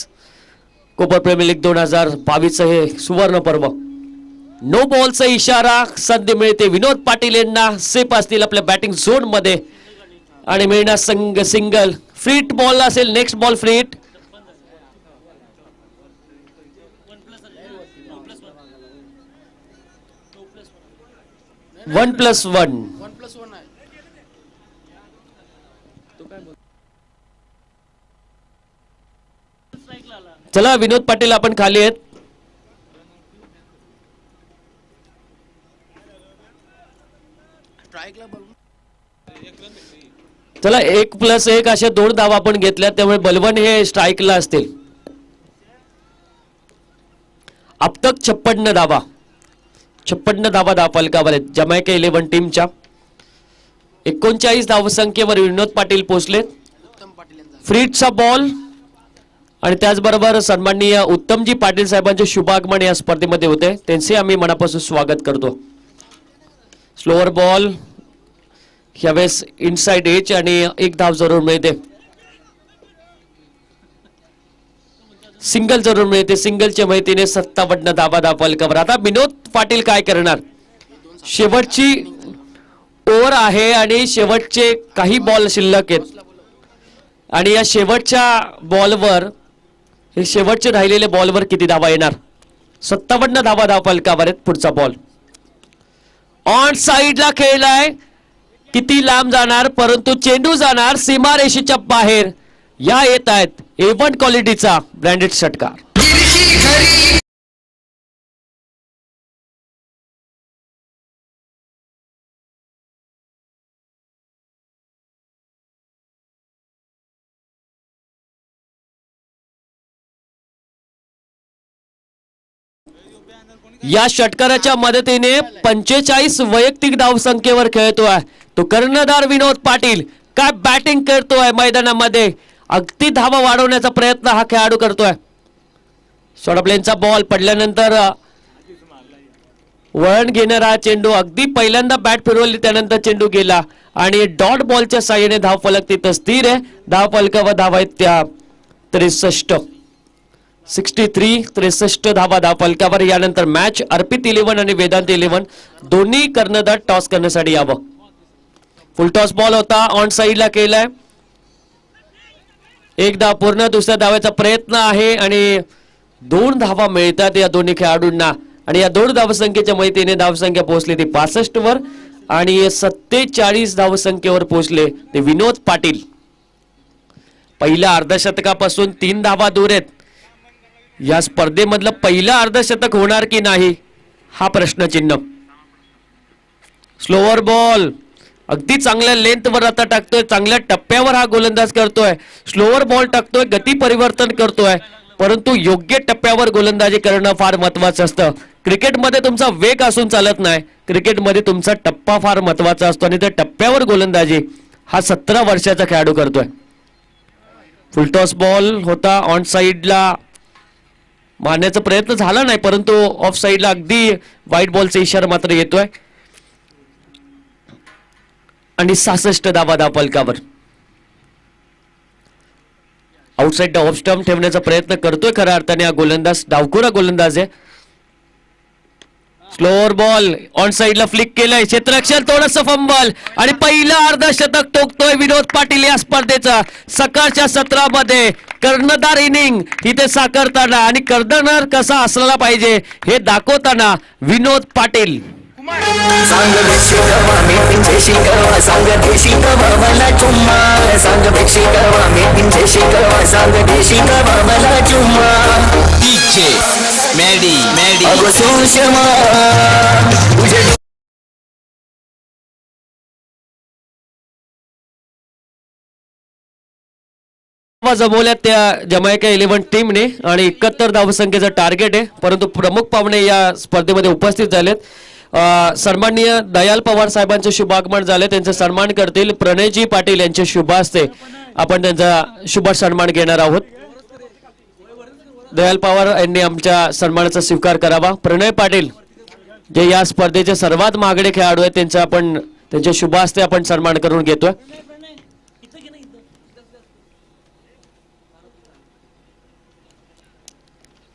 [SPEAKER 1] Kopar premier league 2022 हे सुवर्ण पर्व. नो बॉलचा इशारा. संधी मिळते विनोद पाटील यांना. सेफ असतील आपल्या बॅटिंग झोन मध्ये आणि मिळणार सिंगल. फ्रीट बॉल असेल. Next ball free hit. One plus one. चला विनोद पाटील आपण खाली आहेत.
[SPEAKER 3] स्ट्राइकला बघून
[SPEAKER 1] चला 1+1 अशा 2 धावा आपण घेतल्या, त्यामुळे बलवण हे स्ट्राईकला असतील. अब तक 56 धावा, 56 धावा धावफलकावर आहेत जमैका 11 टीमच्या. 39 धावसंख्येवर विनोद पाटील पोहोचले.
[SPEAKER 3] उत्तम पाटील यांचा
[SPEAKER 1] फ्रीटचा बॉल आणि त्याचबरोबर सन्माननीय उत्तमजी पाटील साहेबांचे शुभागमन या स्पर्धेमध्ये होते, त्यांचे आम्ही मनापासून स्वागत करतो. स्लोअर बॉल यावेळेस इनसाइड एज आणि 1 धाव जरूर मिळते. सिंगल जरूर मिळते, सिंगलच्या माहितीने 57 धावा धावफलकावर. आता विनोद पाटील काय करणार? शेवटची ओव्हर आहे आणि शेवटचे काही बॉल शिल्लक आहेत आणि या शेवटच्या बॉलवर, हे शेवटचे राहिलेले बॉलवर किती धावा येणार? 57 धावा धावफलकावर आहेत. पुढचा बॉल ऑन साइडला खेळलाय, किती लांब जाणार, परंतु चेंडू जाणार सीमारेषेच्या बाहेर. या येत आहेत A1 क्वालिटीचा ब्रँडेड षटकार.
[SPEAKER 2] गिरशी खरी
[SPEAKER 1] या षटकाराच्या मदतीने 45 वैयक्तिक धावसंख्येवर खेळतोय तो कर्णधार विनोद पाटील. काय बॅटिंग करतोय मैदानामध्ये, अगदी धावा वाढवण्याचा प्रयत्न हा खेळाडू करतोय. शॉर्ट प्लेनचा बॉल पडल्यानंतर वळण घेणारा चेंडू, अगदी पहिल्यांदा बॅट फिरवली त्यानंतर चेंडू गेला आणि डॉट बॉलच्या साहाय्याने धावफलक तिथं स्थिर आहे. धावफलकावर धावा आहेत त्या 63 धावा धावफलकावर. यानंतर मॅच अर्पित 11 आणि वेदांत 11 दोन्ही कर्णधार टॉस करण्यासाठी यावं. फुल टॉस बॉल होता, ऑन साइडला केलाय. 1 धाव पूर्ण, दुसऱ्या धावाचा प्रयत्न आहे आणि 2 धावा मिळतात या दोन्ही खेळाडूंना आणि या 2 धावसंख्येच्या माहितीने धावसंख्या पोहोचली ती 65 वर आणि 47 धावसंख्येवर पोहोचले ते विनोद पाटील. पहिल्या अर्धशतकापासून 3 धावा दूर आहेत. या स्पर्धेमधलं पहिलं अर्धशतक होणार की नाही हा प्रश्नचिन्ह. स्लोअर बॉल अगदी चांगल्या लेंथवर आता टाकतोय, चांगल्या टप्प्यावर हा गोलंदाज करतोय. स्लोअर बॉल टाकतोय, गती परिवर्तन करतोय, परंतु योग्य टप्प्यावर गोलंदाजी करणं फार महत्वाचं असतं. क्रिकेटमध्ये तुमचा वेग असून चालत नाही, क्रिकेटमध्ये तुमचा टप्पा फार महत्वाचा असतो आणि त्या टप्प्यावर गोलंदाजी हा 17 वर्षाचा खेळाडू करतोय. फुलटॉस बॉल होता, ऑन साइडला मारण्याचा प्रयत्न झाला नाही, परंतु ऑफ साइडला अगदी व्हाईट बॉलचा इशारा मात्र येतोय आणि 66 धावा धावफलकावर. आउटसाइड ऑफ स्टंप ठेवण्याचा प्रयत्न करतोय खऱ्या अर्थाने हा गोलंदाज, डावखुरा गोलंदाज आहे. स्लोअर बॉल ऑन साइडला फ्लिक केलंय, क्षेत्ररक्षण थोडंसं फंबल आणि पहिलं अर्धशतक ठोकतोय विनोद पाटील या स्पर्धेचा. सकाळच्या सत्रामध्ये कर्णधार इनिंग तिथे साकारताना आणि कर्णधार कसा असला पाहिजे हे दाखवताना विनोद पाटील.
[SPEAKER 2] सांग देशी गवा मी पिंचेशी गवा, सांग देशी गवा मला चुम्मा, सांग देशी गवा मी पिंचेशी गवा, सांग देशी गवा मला चुम्मा. डीजे मेडी अगो सुषमा तुझे
[SPEAKER 1] जमवल्यात त्या जमैका 11 टीमने आणि 71 धावसंख्येचं टार्गेट आहे, परंतु प्रमुख पाहुणे या स्पर्धेमध्ये उपस्थित झालेत. सन्माननीय दयाल पवार साहेबांचे शुभागमन झाले, त्यांचा सन्मान करतील प्रणयजी पाटील यांचे शुभ हस्ते आपण त्यांचा शुभ सन्मान घेणार आहोत. दयाल पवार यांनी आमच्या सन्मानाचा स्वीकार करावा. प्रणय पाटील जे या स्पर्धेचे सर्वात महागडे खेळाडू आहेत त्यांचा आपण त्यांच्या शुभ हस्ते आपण सन्मान करून घेतोय.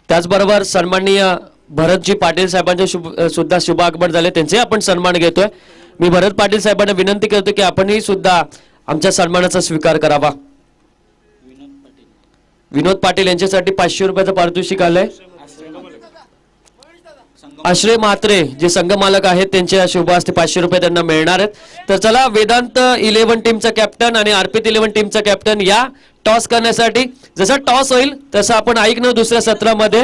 [SPEAKER 1] त्याचबरोबर सन्माननीय भरतजी पाटील साहेबांचे सुद्धा शुभागमन झाले, त्यांचे आपण सन्मान घेतोय. मी भरत पाटील साहेबांना विनंती करतो की आपणही सुद्धा आमच्या सन्मानाचा स्वीकार करावा. विनोद पाटील यांच्यासाठी 500 रुपयाचं पारितोषिक आलंय. आश्रय म्हात्रे जे संघमालक आहेत त्यांच्या शुभ हस्ते 500 रुपये त्यांना मिळणार आहेत. तर चला वेदांत 11 टीमचा कॅप्टन आणि अर्पित 11 टीमचा कॅप्टन या टॉस करण्यासाठी. जसा टॉस होईल तसं आपण ऐकणं दुसऱ्या सत्रामध्ये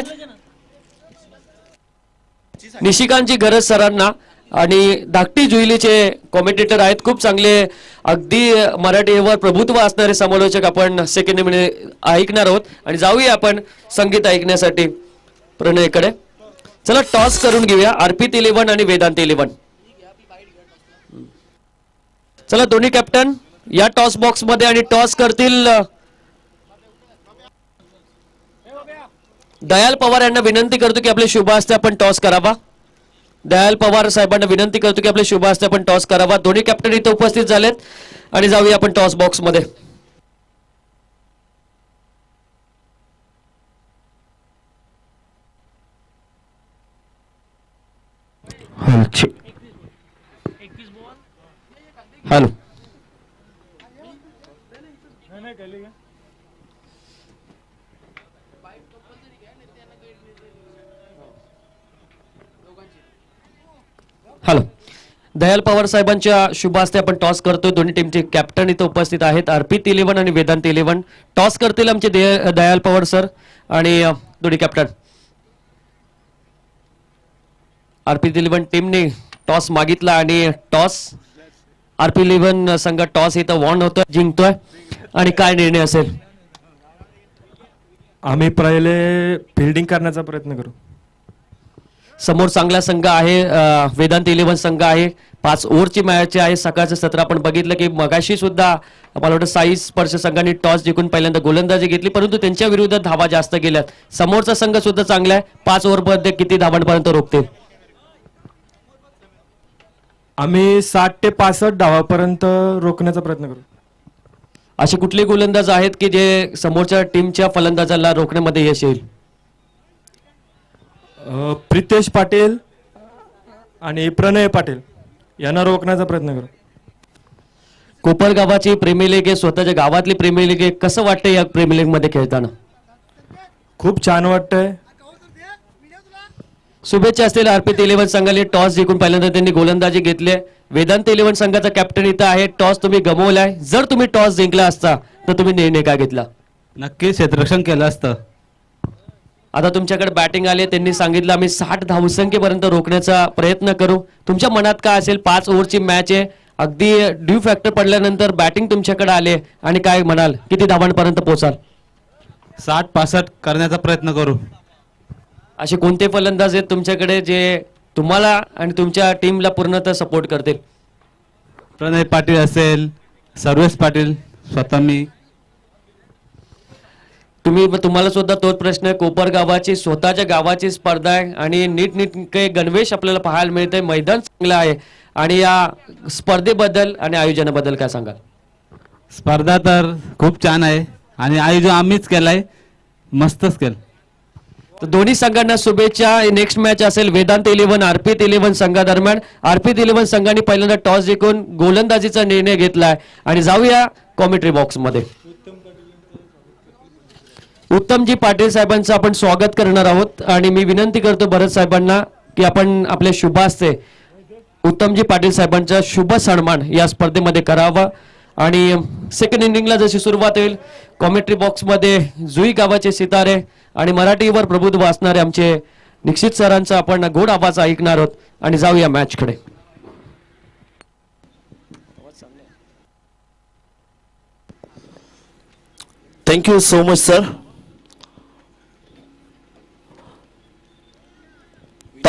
[SPEAKER 1] निशिकांतची गरज सरांना आणि धाकटी जुईलीचे कॉमेंटेटर आहेत, खूप चांगले अगदी मराठीवर प्रभुत्व असणारे समालोचक आपण सेकंड मध्ये ऐकणार आहोत. आणि जाऊया आपण संगीत ऐकण्यासाठी प्रणयकडे. चला टॉस करून घेऊया, अर्पित 11 आणि वेदांत 11. चला दोन्ही कॅप्टन या टॉस बॉक्स मध्ये आणि टॉस करतील. दयाल पवार यांना विनंती करतो की आपले शुभ हस्ते आपण टॉस करावा. दयाल पवार साहेबांना विनंती करतो की आपले शुभ हस्ते आपण टॉस करावा. दोन्ही कॅप्टन इथे उपस्थित झालेत आणि जाऊया आपण टॉस बॉक्स मध्ये. Hello hello. दयाल पवार साहेबांच्या शुभ हस्ते आपण टॉस करतोय. दोन्ही टीमचे कॅप्टन इथे उपस्थित आहेत, अर्पित 11 आणि वेदांत 11. टॉस करतील आमचे दयाल पवार सर आणि दोन्ही कॅप्टन. अर्पित 11 टीमने टॉस मागितला आणि टॉस अर्पित 11 संघ टॉस इथं वॉन होतोय, जिंकतोय. आणि काय निर्णय असेल?
[SPEAKER 4] आम्ही पहिले फिल्डिंग करण्याचा प्रयत्न करू.
[SPEAKER 1] समोर चांगला संघ आहे, वेदांत 11 संघ आहे. 5 ओव्हरची मॅच आहे. सकाळचं सत्र आपण बघितलं की मगाशी सुद्धा मला वाटतं साई स्पर्श संघाने टॉस जिंकून पहिल्यांदा गोलंदाजी घेतली, परंतु त्यांच्या विरुद्ध धावा जास्त गेल्यात. समोरचा संघ सुद्धा चांगला आहे. 5 ओव्हरमध्ये किती धावांपर्यंत रोखतील?
[SPEAKER 4] आम्ही 60 ते 65 धावापर्यंत रोखण्याचा प्रयत्न करू.
[SPEAKER 1] असे कुठले गोलंदाज आहेत की जे समोरच्या टीमच्या फलंदाजाला रोखण्यामध्ये यश येईल?
[SPEAKER 4] प्रितेश पाटील आणि प्रणय पाटील यांना रोखण्याचा प्रयत्न करू.
[SPEAKER 1] कोपर गावाची प्रीमियर लीग आहे, स्वतःच्या गावातली प्रीमियर लीग आहे. कसं वाटतं या प्रीमियर लीग मध्ये खेळताना?
[SPEAKER 4] खूप छान वाटतंय.
[SPEAKER 1] शुभेच्छा असतील अर्पित 11 संघाला. टॉस जिंकून पहिल्यांदा त्यांनी गोलंदाजी घेतली. वेदांत 11 संघाचा कॅप्टन इथं आहे. टॉस तुम्ही गमावलाय. जर तुम्ही टॉस जिंकला असता तर तुम्ही निर्णय काय घेतला?
[SPEAKER 5] नक्कीच क्षेत्ररक्षण केलं असतं.
[SPEAKER 1] आता तुमच्याकडे बॅटिंग आली, त्यांनी सांगितलं आम्ही 60 धावसंख्येपर्यंत रोखण्याचा प्रयत्न करू. तुमच्या मनात काय असेल? 5 ओव्हरची मॅच आहे, अगदी ड्यू फॅक्टर पडल्यानंतर बॅटिंग तुमच्याकडे आले आणि काय म्हणाल, किती धावांपर्यंत पोहोचाल?
[SPEAKER 5] 60-65 करण्याचा प्रयत्न करू.
[SPEAKER 1] असे कोणते फलंदाज आहेत तुमच्याकडे जे तुम्हाला आणि तुमच्या टीमला पूर्णतः सपोर्ट करतील?
[SPEAKER 5] प्रणय पाटील असेल, सर्वेश पाटील, स्वतः मी.
[SPEAKER 1] तुम्हाला सुद्धा तोच प्रश्न आहे. कोपर गावाची स्वतःच्या गावाची स्पर्धा आहे आणि नीटनेटके गणवेश आपल्याला पाहायला मिळते. मैदान चांगलं आहे आणि या स्पर्धेबद्दल आणि आयोजनाबद्दल काय सांगाल?
[SPEAKER 5] स्पर्धा तर खूप छान आहे आणि आयोजन आम्हीच केलाय, मस्तच केलं.
[SPEAKER 1] तर दोन्ही संघांना शुभेच्छा. नेक्स्ट मॅच असेल वेदांत 11 अर्पित 11 संघादरम्यान. अर्पित 11 संघाने पहिल्यांदा टॉस जिंकून गोलंदाजीचा निर्णय घेतलाय आणि जाऊया कॉमेंट्री बॉक्स मध्ये. उत्तमजी पाटील साहेबांचं आपण स्वागत करणार आहोत आणि मी विनंती करतो भरत साहेबांना की आपण आपल्या शुभ हस्ते उत्तमजी पाटील साहेबांचा शुभ सन्मान या स्पर्धेमध्ये करावा. आणि सेकंड इनिंगला जशी सुरुवात होईल, कॉमेंट्री बॉक्स मध्ये जुई गावाचे सितारे आणि मराठीवर प्रभुत्व असणारे आमचे निश्चित सरांचा आपण गोड आवाज ऐकणार आहोत आणि जाऊया मॅच कडे.
[SPEAKER 6] Thank you so much sir.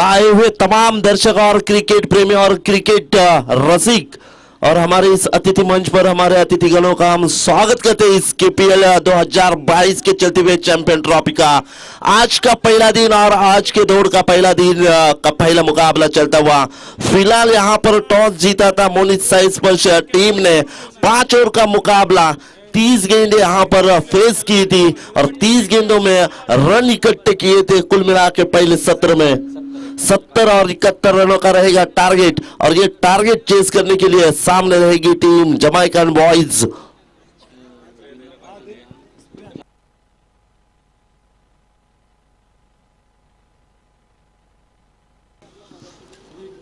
[SPEAKER 6] आए हुए तमाम दर्शक और क्रिकेट प्रेमी और क्रिकेट रसिक और हमारे इस अतिथि मंच पर हमारे अतिथिगणों का हम स्वागत करते हैं इस KPL 2022 के चलते हुए चैंपियन ट्रॉफी का आज का पहला दिन और आज के दौड़ का पहला दिन का पहला मुकाबला चलता हुआ. फिलहाल यहां पर टॉस जीता था मोनित साई स्पर्श टीम ने. 5 ओवर का मुकाबला, 30 गेंदें यहाँ पर फेस की थी और 30 गेंदों में रन इकट्ठे किए थे. कुल मिला के पहले सत्र में 70 और 71 रनों का रहेगा टारगेट और ये टारगेट चेस करने के लिए सामने रहेगी टीम जमाइकन बॉयज.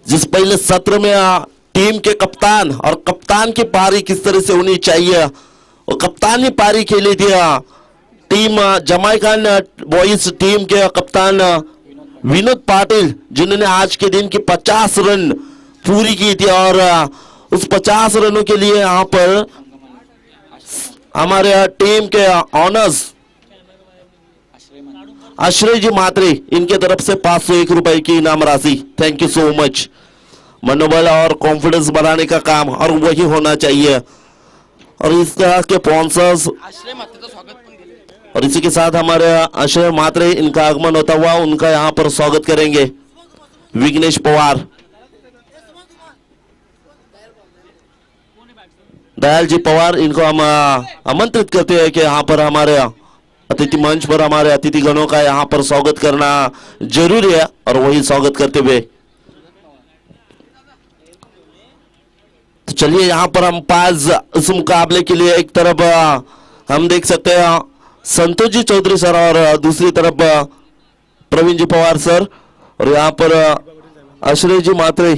[SPEAKER 6] जिस पहले सत्र में टीम के कप्तान और कप्तान की पारी किस तरह से होनी चाहिए और कप्तानी पारी के लिए थी टीम जमाइकन बॉयज टीम के कप्तान विनोद पाटिल, जिन्होंने आज के दिन की 50 रन पूरी की थी और उस 50 रनों के लिए यहाँ पर हमारे टीम के ऑनर्स आश्रय जी मात्रे इनके तरफ से 501 रुपए की इनाम राशि। Thank you so much. मनोबल और कॉन्फिडेंस बढ़ाने का काम और वही होना चाहिए। और इस तरह के स्पॉन्सर्स
[SPEAKER 3] आश्रय मातेचं स्वागत पण केलं।
[SPEAKER 6] और इसी के साथ हमारे आश्रय मात्रे इनका आगमन होता हुआ उनका यहाँ पर स्वागत करेंगे विघ्नेश पवार, दयाल जी पवार। इनको हम आमंत्रित करते हैं कि यहाँ पर हमारे अतिथि मंच पर हमारे अतिथि गणों का यहाँ पर स्वागत करना जरूरी है और वही स्वागत करते हुए तो चलिए यहाँ पर हम 5 इस मुकाबले के लिए एक तरफ हम देख सकते हैं संतोष जी चौधरी सर और दूसरी तरफ प्रवीण जी पवार सर और यहाँ पर आश्रय जी मात्रे।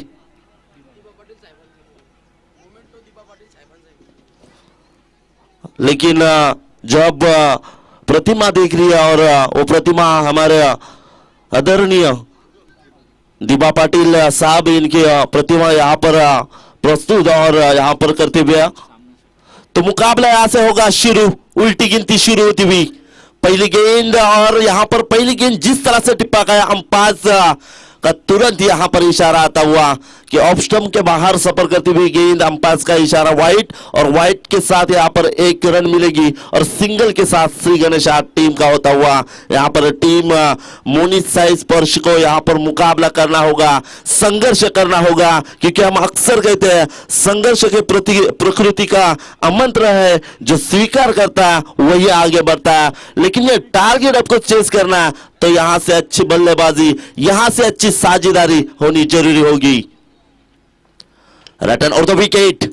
[SPEAKER 6] लेकिन जब प्रतिमा देख रही है और वो प्रतिमा हमारे आदरणीय दीपा पाटिल साहब इनकी प्रतिमा यहाँ पर प्रस्तुत और यहाँ पर करते हुए तो मुकाबला यहाँ से होगा शुरू। उल्टी गिनती शुरू होती हुई पहली गेंद और यहाँ पर पहली गेंद जिस तरह से टिप्पा गया अंपायर का तुरंत यहाँ पर इशारा आता हुआ कि ऑफ स्टंप के बाहर सफर करती हुई गेंद, अंपायर का इशारा वाइट और वाइट के साथ यहाँ पर 1 रन मिलेगी और सिंगल के साथ श्री गणेश टीम का होता हुआ यहाँ पर टीम मोनित साई स्पर्श को यहाँ पर मुकाबला करना होगा, संघर्ष करना होगा क्योंकि हम अक्सर कहते हैं संघर्ष के प्रति प्रकृति का आमंत्रण है, जो स्वीकार करता है वही आगे बढ़ता है। लेकिन ये टारगेट आपको चेस करना है तो यहां से अच्छी बल्लेबाजी, यहां से अच्छी साझेदारी होनी जरूरी होगी। रटन और द विकेट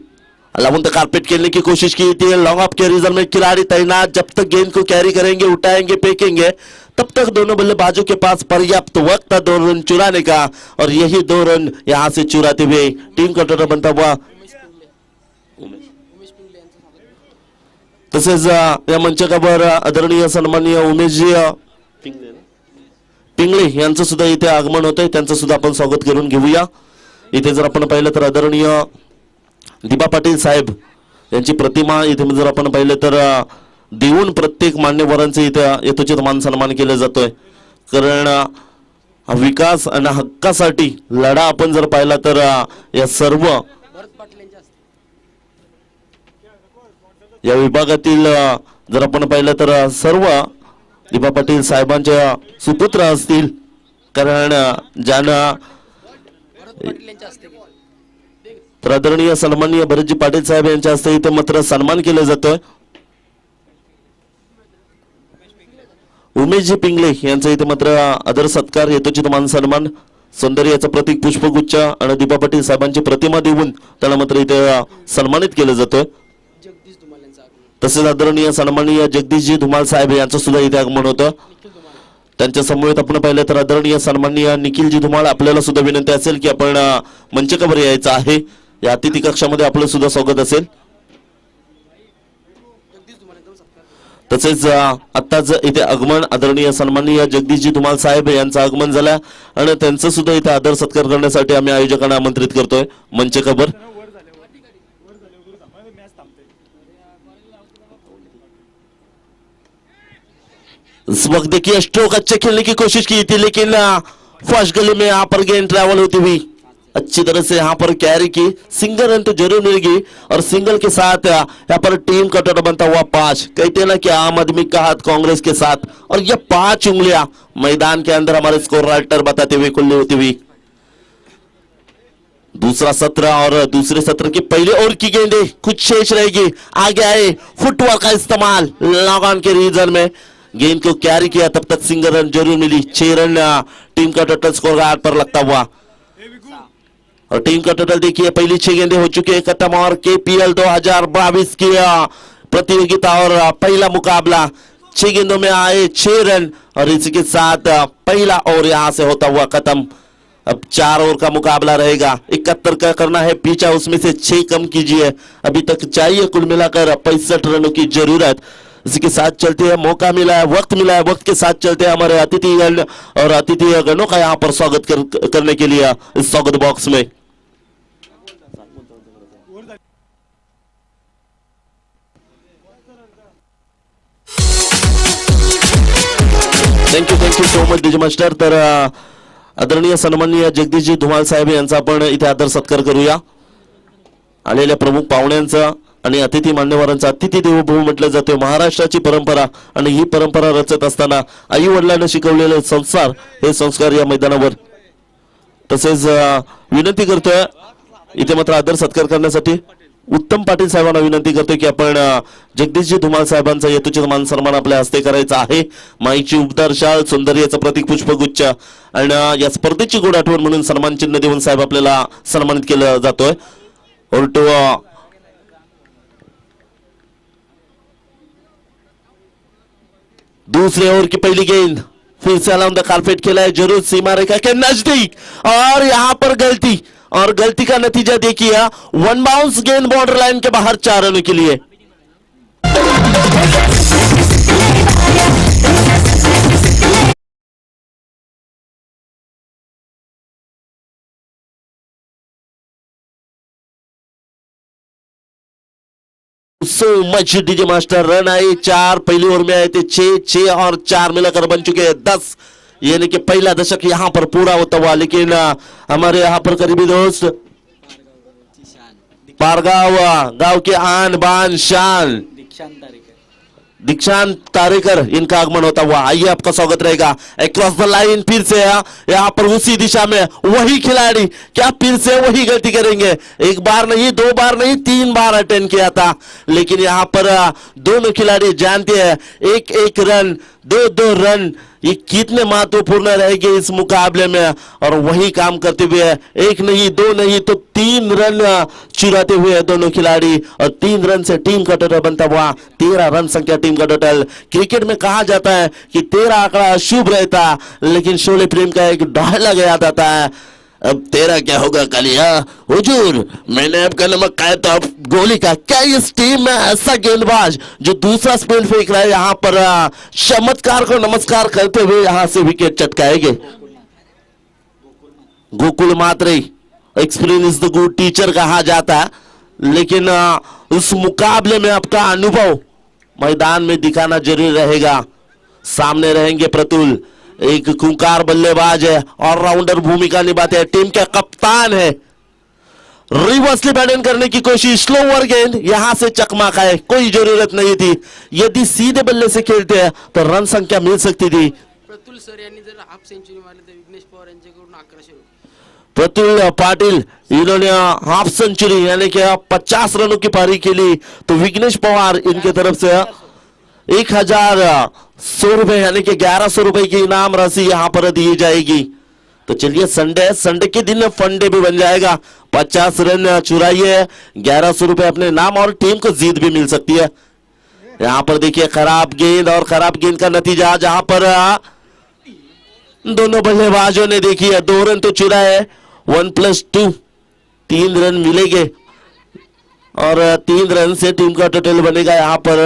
[SPEAKER 6] लाउन द कारपेट खेलने की कोशिश की थी। लॉन्ग ऑफ के रीजन में खिलाड़ी तैनात, जब तक गेंद को कैरी करेंगे, उठाएंगे, फेंकेंगे तब तक दोनों बल्लेबाजों के पास पर्याप्त वक्त था 2 रन चुराने का और यही 2 रन यहां से चुराते हुए टीम का टोटल बनता हुआ। तसेच या मंचावर आदरणीय सन्माननीय उमेशजी पिंगळे यांचं सुद्धा इथे आगमन होतंय, त्यांचं सुद्धा आपण स्वागत करून घेऊया। इथे जर आपण पाहिलं तर आदरणीय दीपा पाटील साहेब यांची प्रतिमा इथे जर आपण पाहिलं तर देऊन प्रत्येक मान्यवरांचे इथे यथोचित मान सन्मान केला जातोय। कारण विकास आणि हक्कासाठी लढा आपण जर पाहिला तर या सर्व या विभागातील जर आपण पाहिलं तर सर्व दीपा पाटील साहेबांच्या सुपुत्र असतील। कारण ज्यांना तर आदरणीय सन्माननीय भरतजी पाटील साहेब यांच्या हस्ते इथे मात्र सन्मान केला जातोय। उमेशजी पिंगळे यांचा इथे मात्र आदर सत्कार, यथोचित मान सन्मान, सौंदर्याचं प्रतीक पुष्पगुच्छ आणि दीपा पाटील साहेबांची प्रतिमा देऊन त्यांना मात्र इथे सन्मानित केलं जातोय। तसेच आदरणीय सन्माननीय जगदीशजी धुमाल साहेब यांचं सुद्धा इथे आगमन होतं। त्यांच्या समवेत आपण पाहिलं तर आदरणीय सन्माननीय निखिलजी धुमाळ, आपल्याला सुद्धा विनंती असेल की आपण मंचकावर यायचं आहे। या अतिथी कक्षामध्ये आपलं सुद्धा स्वागत असेल। तसेच आत्ताच इथे आगमन आदरणीय सन्माननीय जगदीशजी धुमाल साहेब यांचं आगमन झालं आणि त्यांचं सुद्धा इथे आदर सत्कार करण्यासाठी आम्ही आयोजकांना आमंत्रित करतोय मंचकावर। इस वक्त देखिए स्ट्रोक अच्छे खेलने की कोशिश की थी लेकिन फर्स्ट गली में यहाँ पर गेंद ट्रैवल होती हुई अच्छी तरह से यहाँ पर कैरी की। सिंगल रन तो जरूर मिलेगी और सिंगल के साथ यहाँ पर टीम का टोटल बनता हुआ 5। कहते हैं ना कि आम आदमी का हाथ कांग्रेस के साथ, और ये 5 उंगलियां मैदान के अंदर हमारे स्कोर राइटर बताते हुए खुली होती हुई। दूसरा सत्र और दूसरे सत्र की पहले ओवर की गेंदें कुछ शेष रहेगी। आगे आए फुटवर्क का इस्तेमाल, लॉग ऑन के रीजन में गेंद को कैरी किया, तब तक सिंगल रन जरूर मिली। 6 रन टीम का टोटल स्कोर 8 पर लगता हुआ और टीम का टोटल देखिए पहली 6 गेंदें हो चुकी है खत्म और केपीएल 2022 की प्रतियोगिता और पहला मुकाबला 6 गेंदों में आए 6 रन और इसी के साथ पहला ओवर यहां से होता हुआ खत्म। अब 4 ओवर का मुकाबला रहेगा, 71 का करना है पीछा, उसमें से 6 कम कीजिए, अभी तक चाहिए कुल मिलाकर 65 रनों की जरूरत। इसी के साथ चलते हैं, मौका मिला है, वक्त मिला है, वक्त के साथ चलते हैं हमारे अतिथिगण और अतिथिगणों का यहाँ पर स्वागत करने के लिए इस स्वागत बॉक्स में। Thank you so much DJ master. तर आदरणीय सन्माननीय जगदीशजी धुमाळ साहेब यांचा आपण इथे आदर सत्कार करूया. आलेल्या प्रमुख पाहुण्यांचा आणि अतिथी मान्यवरांचा अतिथी देवो भव म्हटलं जाते. महाराष्ट्राची परंपरा आणि ही परंपरा रचत असताना आई वडिलांना शिकवलेले संस्कार हे संस्कार या मैदानावर. तसेच विनंती करतोय इथे मात्र आदर सत्कार करण्यासाठी उत्तम पाटील साहेबांना विनंती करतोय की आपण जगदीशजी धुमाळ साहेबांचा यथोचित मान सन्मान आपल्या हस्ते करायचा आहे. माईची उबदार शाल, सौंदर्याचं प्रतीक पुष्पगुच्छ आणि या स्पर्धेची गोड आठवण म्हणून सन्मान चिन्ह देऊन साहेब आपल्याला सन्मानित केलं जातोय. और दूसरे ओवर की पहली गेंद फिर से अलाउंड द कारपेट खेला है जरूर सीमा रेखा के नजदीक और यहां पर गलती और गलती का नतीजा देखिए. वन बाउंस गेंद बॉर्डर लाइन के बाहर 4 रनों के लिए. So much DJ master. Run आए 4, पहली ओवर में आए थे 6 और 4 मिलाकर बन चुके हैं 10. यानी कि पहला दशक यहां पर पूरा होता हुआ. लेकिन हमारे यहां पर करीबी दोस्त पारगांव गांव के आन बान शान दीक्षांत तारेकर इनका आगमन होता हुआ. आइए आपका स्वागत रहेगा. अक्रॉस द लाइन फिर से यहाँ पर उसी दिशा में वही खिलाड़ी क्या फिर से वही गलती करेंगे. एक बार नहीं, 2 बार नहीं, 3 बार अटेंड किया था. लेकिन यहाँ पर दोनों खिलाड़ी जानते हैं 1-1 रन 2-2 रन ये कितने महत्वपूर्ण रहेंगे इस मुकाबले में. और वही काम करते हुए 1 नहीं 2 नहीं तो 3 रन चुराते हुए दोनों खिलाड़ी. और 3 रन से टीम का टोटल बनता हुआ 13 रन संख्या टीम का टोटल. क्रिकेट में कहा जाता है कि 13 आंकड़ा अशुभ रहता, लेकिन शोले प्रेम का एक डायलॉग याद आता है, अब 13 क्या होगा कालिया हुजूर, मैंने आपका नमक खाया तो अब गोली का. क्या इस टीम में ऐसा गेंदबाज जो दूसरा स्पिन फेंक रहा है यहाँ पर चमत्कार को नमस्कार करते हुए यहाँ से विकेट चटकाएंगे. Gokul Matre experience is the good teacher कहा जाता है. लेकिन उस मुकाबले में आपका अनुभव मैदान में दिखाना जरूरी रहेगा. सामने रहेंगे प्रतुल, एक खूंखार बल्लेबाज है, ऑलराउंडर भूमिका निभाते हैं, टीम के कप्तान है. रिवर्सली बैटिंग करने की कोशिश, स्लोवर गेंद यहां से चकमा खाए, कोई जरूरत नहीं थी. यदि सीधे बल्ले से खेलते हैं तो रन संख्या मिल सकती थी.
[SPEAKER 3] प्रतुल सर यांनी जर हाफ सेंचुरी मारली तर विघ्नेश पवार यांच्याकडून 1100 रुपये.
[SPEAKER 6] प्रतुल पाटिल इन्होंने हाफ सेंचुरी यानी कि 50 रनों की पारी खेली तो विघ्नेश पवार इनके तरफ से 1100 रुपए यानी कि 1100 रुपए की इनाम राशि यहां पर दी जाएगी. तो चलिए संडे के दिन फंडे भी बन जाएगा. 50 रन चुराइए, 1100 रुपए अपने नाम और टीम को जीत भी मिल सकती है. यहां पर देखिए खराब गेंद और खराब गेंद का नतीजा, जहां पर दोनों बल्लेबाजों ने देखिए 2 रन तो चुराए. 1+2 3 रन मिलेंगे और 3 रन से टीम का टोटल बनेगा. यहां पर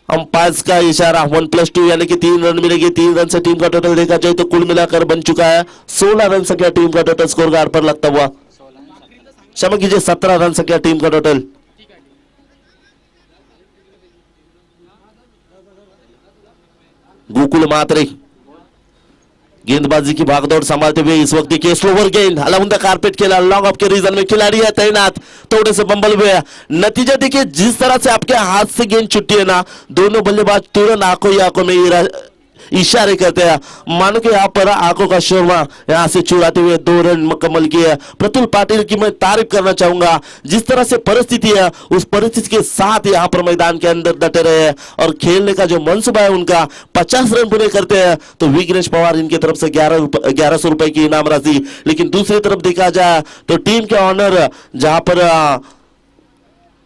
[SPEAKER 6] अंपायर का इशारा 1+2 यानी कि 3 रन मिलेंगे. 3 रन से टीम का टोटल देखा जाए तो कुल मिलाकर बन चुका है 16 रन संख्या टीम का टोटल स्कोर कार्ड पर लगता हुआ. क्षमा कीजिए 17 रन संख्या टीम का टोटल. गोकुल मात्रे गेंदबाजी की भागदौड़ संभालते हुए इस वक्त देखिए स्लोवर गेंद अलाउंड द कारपेट खेला. लॉन्ग ऑफ के रीजन में खिलाड़ी है तैनात, थोड़े से बंबल हुए. नतीजा देखिए जिस तरह से आपके हाथ से गेंद छुट्टी है ना, दोनों बल्लेबाज तुरंत आंखों ही आंखों में इशारे करते हैं, मानो कि यहाँ पर आंखों का शर्मा यहाँ से चुराते हुए 2 रन मुकम्मल किए. प्रतुल पाटिल की मैं तारीफ करना चाहूंगा. जिस तरह से परिस्थिति है उस परिस्थिति के साथ यहाँ पर मैदान के अंदर डटे रहे और खेलने का जो मनसूबा है उनका 50 रन पूरे करते हैं. तो विघ्नेश पवार इनकी तरफ से 1100 रुपए की इनाम राशि. लेकिन दूसरी तरफ देखा जाए तो टीम के ऑनर जहां पर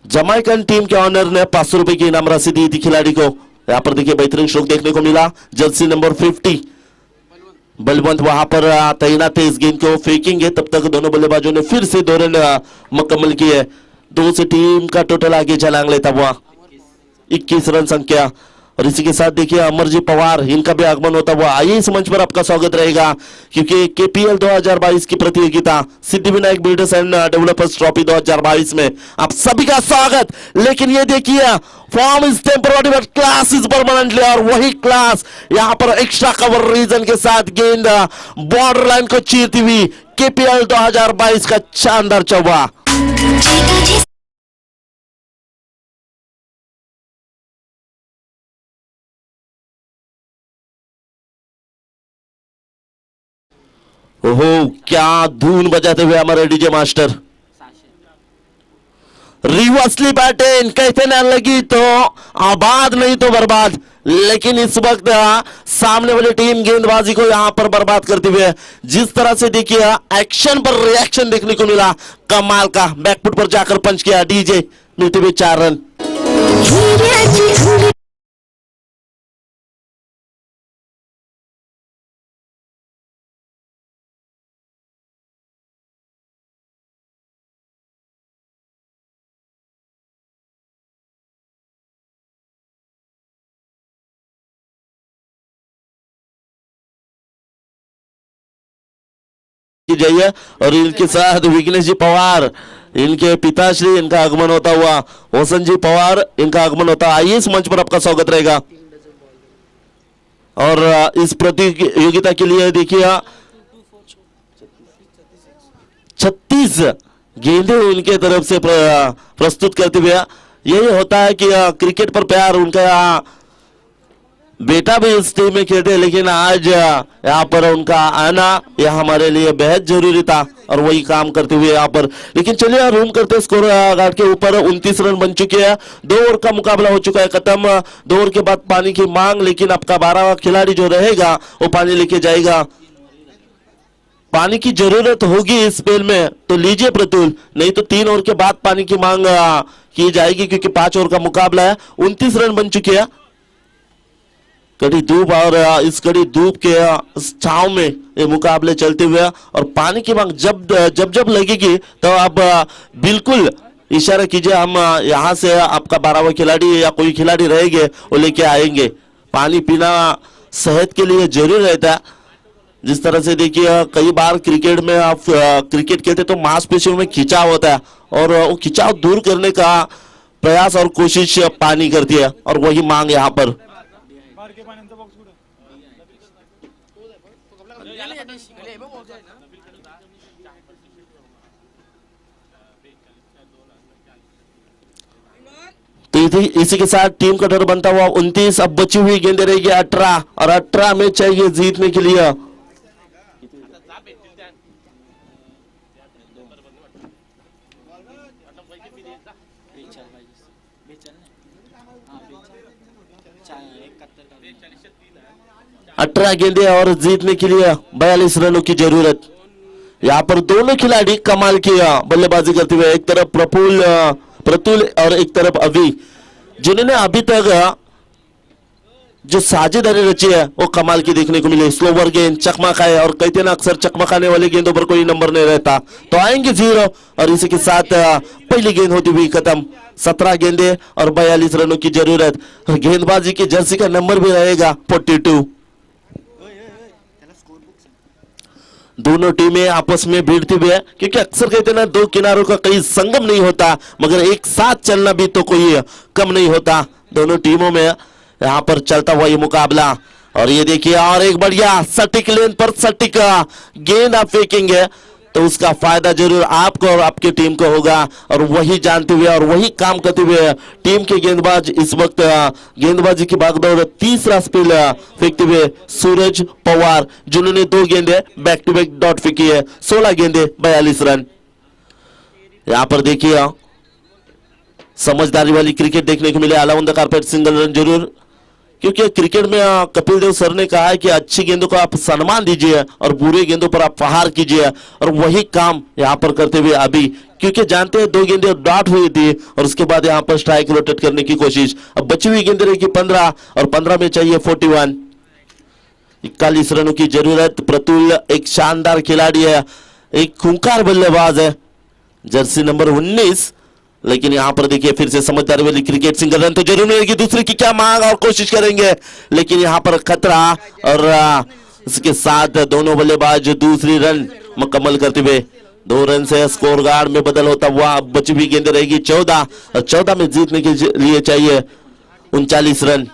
[SPEAKER 6] जमाइकन टीम के ऑनर ने 500 रुपए की इनाम राशि दी थी खिलाड़ी को. यहाँ पर देखिए बेहतरीन स्ट्रोक देखने को मिला. जर्सी नंबर 50 बलवंत वहां पर तैनात है. इस गेंद को फेंकेंगे तब तक दोनों बल्लेबाजों ने फिर से 2 रन मुकम्मल किए. 2 से टीम का टोटल आगे छलांग लेता हुआ 21 रन संख्या. और इसी के साथ देखिए अमरजीत पवार, इनका भी आगमन होता हुआ। आइए इस मंच पर आपका स्वागत रहेगा, क्योंकि केपीएल 2022 की प्रतियोगिता Siddhivinayak builders end developers trophy 2022 में आप सभी का स्वागत। लेकिन ये देखिए, form is temporary but class is permanently, और वही क्लास यहाँ पर एक्स्ट्रा कवर रीजन के साथ गेंद बॉर्डर लाइन को चीरती हुई केपीएल 2022 का शानदार चौवा। ओहो, क्या धून बजाते हुए हमारे डीजे मास्टर। रिवर्सली बैटिंग कहते ना लगी तो आबाद नहीं तो बर्बाद, लेकिन इस वक्त सामने वाली टीम गेंदबाजी को यहां पर बर्बाद करते हुए जिस तरह से देखिए एक्शन पर रिएक्शन देखने को मिला, कमाल का। बैकफुट पर जाकर पंच किया डीजे, मिलते हुए 4 रन। जाइए और इनके साथ विघ्नेश जी पवार, इनके पिताश्री, इनका आगमन होता हुआ। होसन जी पवार, इनका आगमन होता। आइए इस मंच पर आपका स्वागत रहेगा। और इस प्रतियोगिता के लिए देखिए 36 गेंदे उनके तरफ से प्रस्तुत करते हुए। यही होता है कि क्रिकेट पर प्यार, उनका बेटा भी इस टीम में खेलते हैं, लेकिन आज यहाँ पर उनका आना यह हमारे लिए बेहद जरूरी था और वही काम करते हुए यहाँ पर। लेकिन चलिए रूम करते स्कोर गार्ड के ऊपर 29 रन बन चुके हैं। 2 ओवर का मुकाबला हो चुका है खत्म। 2 ओवर के बाद पानी की मांग, लेकिन आपका 12वां खिलाड़ी जो रहेगा वो पानी लेके जाएगा। पानी की जरूरत होगी इस स्पेल में तो लीजिए प्रतुल, नहीं तो 3 ओवर के बाद पानी की मांग की जाएगी, क्योंकि 5 ओवर का मुकाबला है। 29 रन बन चुके हैं। कड़ी धूप और इस कड़ी धूप के छांव में ये मुकाबले चलते हुए, और पानी की मांग जब लगेगी तो आप बिल्कुल इशारा कीजिए, हम यहाँ से आपका 12वां खिलाड़ी या कोई खिलाड़ी रहेंगे वो लेके आएंगे। पानी पीना सेहत के लिए जरूरी रहता है। जिस तरह से देखिए कई बार क्रिकेट में आप क्रिकेट खेलते तो मांसपेशियों में खिंचाव होता है, और वो खिंचाव दूर करने का प्रयास और कोशिश पानी करती है, और वही मांग यहाँ पर। तो इसी के साथ टीम का डर बनता हुआ 29। अब बची हुई गेंदे रहेगी 18, और 18 में चाहिए जीतने के लिए। अठारह गेंदे और जीतने के लिए 42 रनों की जरूरत। यहाँ पर दोनों खिलाड़ी कमाल की बल्लेबाजी करते हुए, एक तरफ प्रतुल और एक तरफ अभी, जिन्होंने अभी तक जो साझेदारी रची है वो कमाल की देखने को मिली। स्लोवर गेंद चकमा खाए, और कहते ना अक्सर चकमा खाने वाले गेंदों पर कोई नंबर नहीं रहता, तो आएंगे 0। और इसी के साथ पहली गेंद होती हुई खत्म। 17 गेंदे और 42 रनों की जरूरत। गेंदबाजी की जर्सी का नंबर भी रहेगा 42। दोनों टीमें आपस में भिड़ती हुई, क्योंकि अक्सर कहते हैं ना 2 किनारों का कहीं संगम नहीं होता, मगर एक साथ चलना भी तो कोई कम नहीं होता। दोनों टीमों में यहाँ पर चलता हुआ ये मुकाबला। और ये देखिए, और एक बढ़िया सटीक लेन पर सटीक गेंद आप फेंकेंगे तो उसका फायदा जरूर आपको और आपकी टीम को होगा, और वही जानते हुए और वही काम करते हुए टीम के गेंदबाज इस वक्त गेंदबाजी की भागदौड़। तीसरा स्पिल फेंकते हुए सूरज पवार, जिन्होंने 2 गेंदे बैक टू बैक डॉट फेंकी है। 16 गेंदे 42 रन। यहां पर देखिए समझदारी वाली क्रिकेट देखने को मिले। Alone the carpet single run जरूर, क्योंकि क्रिकेट में कपिल देव सर ने कहा है कि अच्छी गेंदों को आप सम्मान दीजिए और बुरे गेंदों पर आप प्रहार कीजिए, और वही काम यहां पर करते हुए अभी, क्योंकि जानते हैं 2 गेंदें डॉट हुई थी और उसके बाद यहां पर स्ट्राइक रोटेट करने की कोशिश। अब बची हुई गेंदें रहेगी 15, और 15 में चाहिए 41। 41 रनों की जरूरत। प्रतुल एक शानदार खिलाड़ी है, एक खूंखार बल्लेबाज है, जर्सी नंबर 19, लेकिन यहाँ पर देखिए फिर से समझदारी वाली क्रिकेट, सिंगल रन तो जरूर मिलेगी, दूसरे की क्या मांग और कोशिश करेंगे, लेकिन यहाँ पर खतरा और इसके साथ दोनों बल्लेबाज दूसरी रन मुकम्मल करते हुए 2 रन से स्कोर गार्ड में बदल होता हुआ। अब बची हुई गेंद रहेगी 14 और 14 में जीतने के लिए चाहिए 39 रन।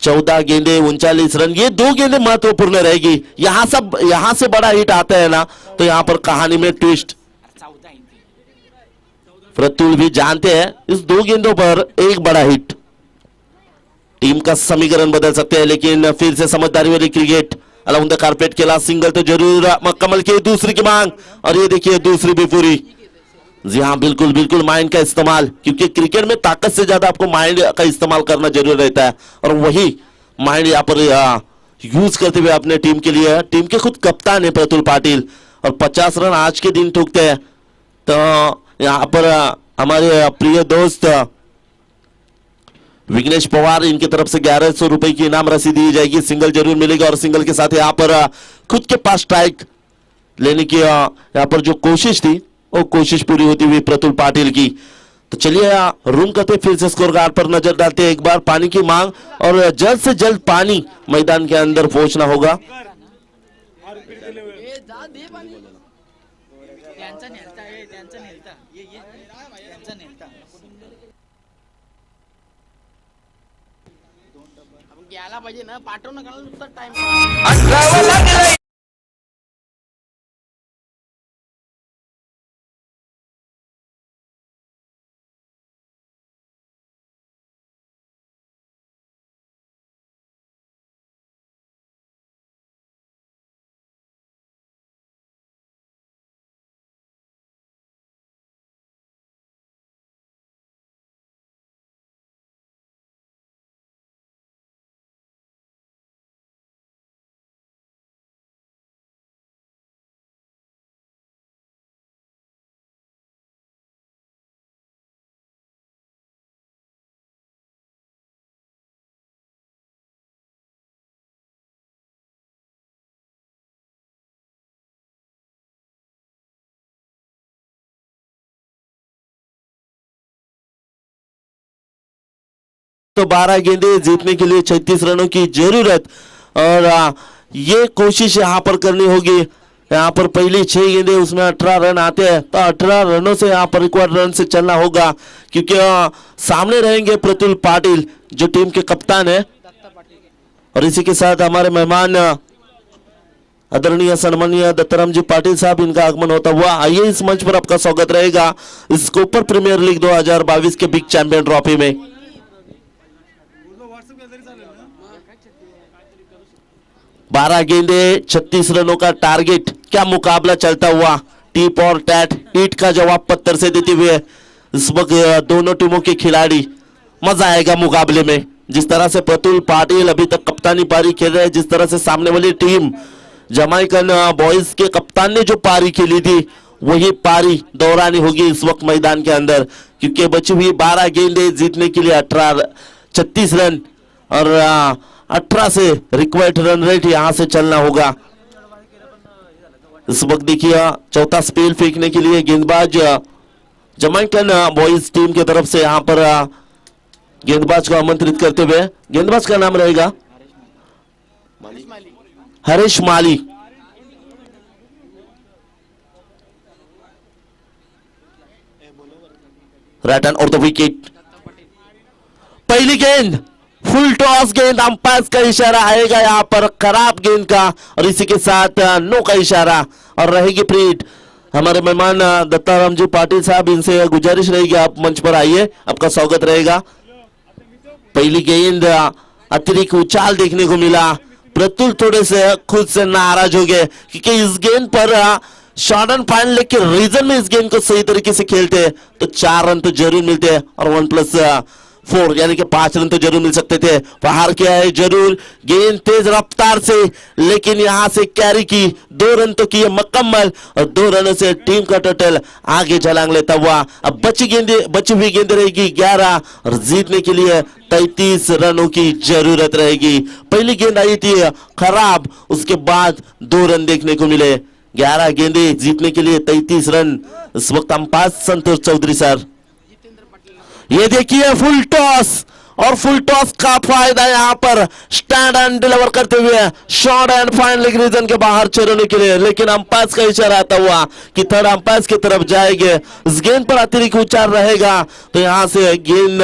[SPEAKER 6] 14 गेंदे 39 रन, ये 2 गेंदे महत्वपूर्ण रहेगी। यहां से बड़ा हिट आता है ना तो यहां पर कहानी में ट्विस्ट। प्रतुल भी जानते हैं इस 2 गेंदों पर एक बड़ा हिट टीम का समीकरण बदल सकते हैं, लेकिन फिर से समझदारी वाली क्रिकेट अलाउंड द कारपेट के लास्ट सिंगल तो जरूर मुकम्मल की, दूसरी की मांग और ये देखिए दूसरी भी पूरी। जी हाँ, बिल्कुल बिल्कुल माइंड का इस्तेमाल, क्योंकि क्रिकेट में ताकत से ज्यादा आपको माइंड का इस्तेमाल करना जरूर रहता है और वही माइंड यहाँ पर यूज करते हुए अपने टीम के लिए, टीम के खुद कप्तान है प्रतुल पाटिल और 50 रन आज के दिन ठोकते हैं। तो यहाँ पर हमारे प्रिय दोस्त विघ्नेश पवार, इनकी तरफ से 1100 रुपए की इनाम राशि दी जाएगी, सिंगल जरूर मिलेगा और सिंगल के साथ यहाँ पर खुद के पास स्ट्राइक लेने की यहाँ पर जो कोशिश थी वो कोशिश पूरी होती हुई प्रतुल पाटिल की। तो चलिए रूम करते फिर से स्कोर कार्ड पर नजर डालते हैं, एक बार पानी की मांग और जल्द से जल्द पानी मैदान के अंदर पहुंचना होगा।
[SPEAKER 3] घ्यायला पाहिजे ना, पाठवणं का नुसतं टाइम
[SPEAKER 6] तो 12 गेंदे जीतने के लिए 36 रनों की जरूरत और ये कोशिश यहाँ पर करनी होगी। यहाँ पर पहली 6 गेंदे उसमें 18 रन आते हैं तो 18 रनों से यहाँ पर रिक्वायर्ड रन से चलना होगा, क्योंकि सामने रहेंगे प्रतुल पाटिल जो टीम के कप्तान है। और इसी के साथ हमारे मेहमान आदरणीय सम्मानीय दत्ताराम जी पाटिल साहब, इनका आगमन होता हुआ। आइए इस मंच पर आपका स्वागत रहेगा इस कोपर प्रीमियर लीग 2022 के बिग चैंपियन ट्रॉफी में। 12 गेंदे 36 रनों का टारगेट, क्या मुकाबला चलता हुआ, टीप और टैट ईट का जवाब पत्थर से देते हुए इस वक्त दोनों टीमों के खिलाड़ी, मजा आएगा मुकाबले में। जिस तरह से प्रतुल पाटिल अभी तक कप्तानी पारी खेल रहे हैं, जिस तरह से सामने वाली टीम जमाइकन बॉयज के कप्तान ने जो पारी खेली थी वही पारी दोहरानी होगी इस वक्त मैदान के अंदर, क्योंकि बची हुई 12 गेंदे जीतने के लिए 36 रन और 18 से रिक्वायर्ड रन रेट यहां से चलना होगा। इस वक्त देखिए चौथा स्पेल फेंकने के लिए गेंदबाज जमाइकन बॉयज टीम की तरफ से यहां पर गेंदबाज को आमंत्रित करते हुए, गेंदबाज का नाम रहेगा हरीश माली। राइट हैंड और द विकेट। पहली गेंद फुल टॉस गेंद, अंपायर का इशारा आएगा यहाँ पर खराब गेंद का और इसी के साथ नो का इशारा और रहेगी प्रीट। हमारे मेहमान दत्ताराम जी पाटिल साहब, इनसे गुजारिश रहेगी आप मंच पर आइए, आपका स्वागत रहेगा। पहली गेंद अतिरिक्त उछाल देखने को मिला, प्रतुल थोड़े से खुद से नाराज हो गए क्योंकि इस गेंद पर शॉर्ट एंड फाइन, लेकिन रीजन में इस गेंद को सही तरीके से खेलते तो 4 रन तो जरूर मिलते हैं और 1+4 यानी कि 5 रन तो जरूर मिल सकते थे। बाहर किया है जरूर, गेंद तेज रफ्तार से, लेकिन यहां से कैरी की, 2 रन तो किए मुकम्मल और 2 रनों से टीम का टोटल आगे छलांग लेता हुआ। अब बची हुई गेंद रहेगी 11 और जीतने के लिए 33 रनों की जरूरत रहेगी। पहली गेंद आई थी खराब, उसके बाद 2 रन देखने को मिले। 11 गेंदे जीतने के लिए 33 रन। इस वक्त अंपायर संतोष चौधरी सर। ये देखिए फुल टॉस, और फुल टॉस का फायदा यहाँ पर स्टैंड एंड डिलीवर करते हुए short and fine leg region के बाहर चलने के लिए, लेकिन अंपायर का इशारा आता हुआ कि थर्ड अंपायर की तरफ जाएंगे। इस गेंद पर अतिरिक्त उच्चार रहेगा तो यहाँ से गेंद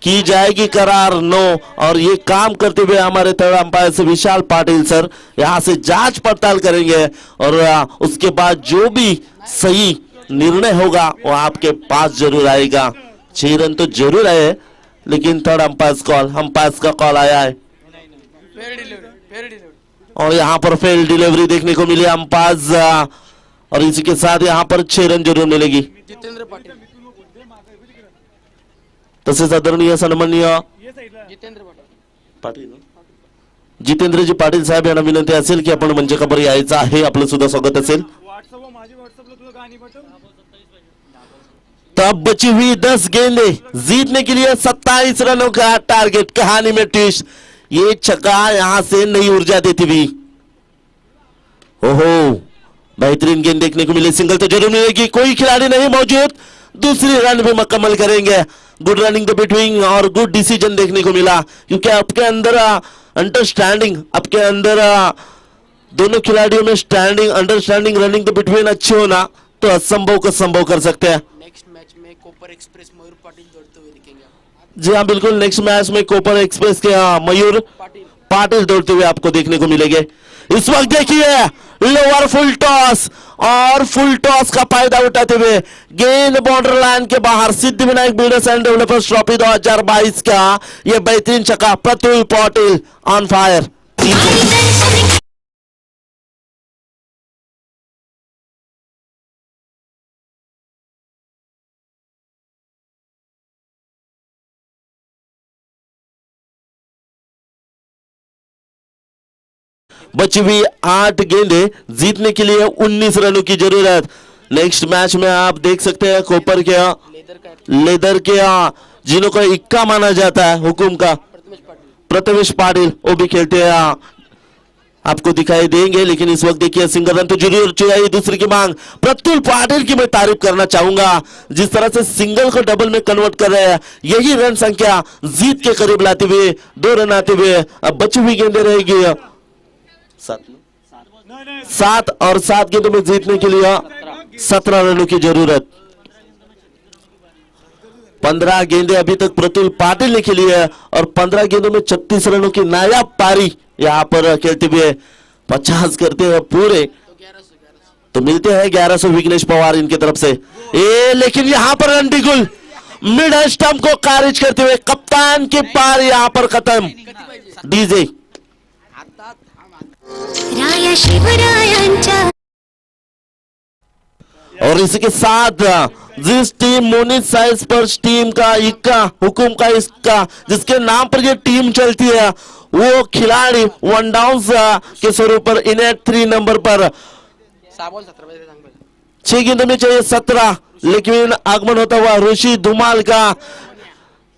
[SPEAKER 6] की जाएगी करार 9। और ये काम करते हुए हमारे थर्ड अंपायर से विशाल पाटिल सर यहाँ से जांच पड़ताल करेंगे और उसके बाद जो भी सही निर्णय होगा वो आपके पास जरूर आएगा। 6 रन तो जरूर आए, लेकिन थर्ड अंपायर का कॉल आया है
[SPEAKER 3] फेयर डिलीवरी
[SPEAKER 6] और यहाँ पर फेल डिलीवरी देखने को मिली अंपायर, और इसी के साथ यहाँ पर 6 रन जरूर मिलेगी।
[SPEAKER 3] जितेंद्र पाटील
[SPEAKER 6] तसेच आदरणीय सन्माननीय
[SPEAKER 3] जितेंद्र पाटील
[SPEAKER 6] पाटील जितेंद्रजी पाटील साहेब यांना विनंती असेल की आपण मंचावर यायचं आहे, आपलं सुद्धा स्वागत असेल। तब बची हुई 10 गेंदे जीतने के लिए 27 रनों का टारगेट। कहानी में ट्विस्ट, ये छक्का यहां से नई ऊर्जा देती हुई। ओहो, बेहतरीन गेंद देखने को मिली, सिंगल तो जरूर मिलेगी, कोई खिलाड़ी नहीं मौजूद, दूसरी रन भी मुकम्मल करेंगे। गुड रनिंग द बिटवीन और गुड डिसीजन देखने को मिला, क्योंकि आपके अंदर अंडरस्टैंडिंग, आपके अंदर दोनों खिलाड़ियों में अंडरस्टैंडिंग रनिंग द बिटवीन अच्छे होना तो असंभव को संभव कर सकते हैं।
[SPEAKER 3] नेक्स्ट मैच में कोपर एक्सप्रेस मयूर पाटिल दौड़ते हुए दिखेंगे आप।
[SPEAKER 6] जी हाँ बिल्कुल, नेक्स्ट मैच में कोपर एक्सप्रेस के मयूर पाटिल दौड़ते हुए आपको देखने को मिलेंगे। इस वक्त देखिए लोअर फुल टॉस, और फुल टॉस का फायदा उठाते हुए गेंद बॉर्डर लाइन के बाहर। Siddhivinayak builders end developers trophy 2022 का यह बेहतरीन छक्का, प्रतुल पाटिल ऑन फायर। बची हुई 8 गेंदे जीतने के लिए 19 रनों की जरूरत। नेक्स्ट मैच में आप देख सकते हैं कोपर के लेदर के जिन्हों को इक्का माना जाता है हुकुम का प्रथमेश पाटिल, वो भी खेलते हैं, आपको दिखाई देंगे। लेकिन इस वक्त देखिए सिंगल रन तो जरूर चाहिए, दूसरी की मांग। प्रतुल पाटिल की मैं तारीफ करना चाहूंगा, जिस तरह से सिंगल को डबल में कन्वर्ट कर रहे हैं, यही रन संख्या जीत के करीब लाते हुए 2 रन आते हुए। अब बची हुई गेंदे रहेगी 7 और 7 गेंदों में जीतने के लिए 17 रनों की जरूरत। 15 गेंदे अभी तक प्रतुल पाटिल ने खेली है और 15 गेंदों में 36 रनों की नायाब पारी यहाँ पर खेलते हुए 50 करते हैं पूरे, तो मिलते हैं 1100 विघ्नेश पवार इनकी तरफ से। लेकिन यहाँ पर रंडीगुल मिड स्टंप को खारिज करते हुए कप्तान की पार यहाँ पर खत्म। डीजे
[SPEAKER 7] राया शिवरायांच्या
[SPEAKER 6] और इसी के साथ जिस टीम मोनित साइड स्पर्श टीम का इक्का हुकुम का इसका जिसके नाम पर ये टीम चलती है, वो खिलाड़ी वन डाउन के स्वरूप पर इनेट 3 नंबर पर 6 गेंदों में चाहिए 17, लेकिन आगमन होता हुआ ऋषि धुमाल का,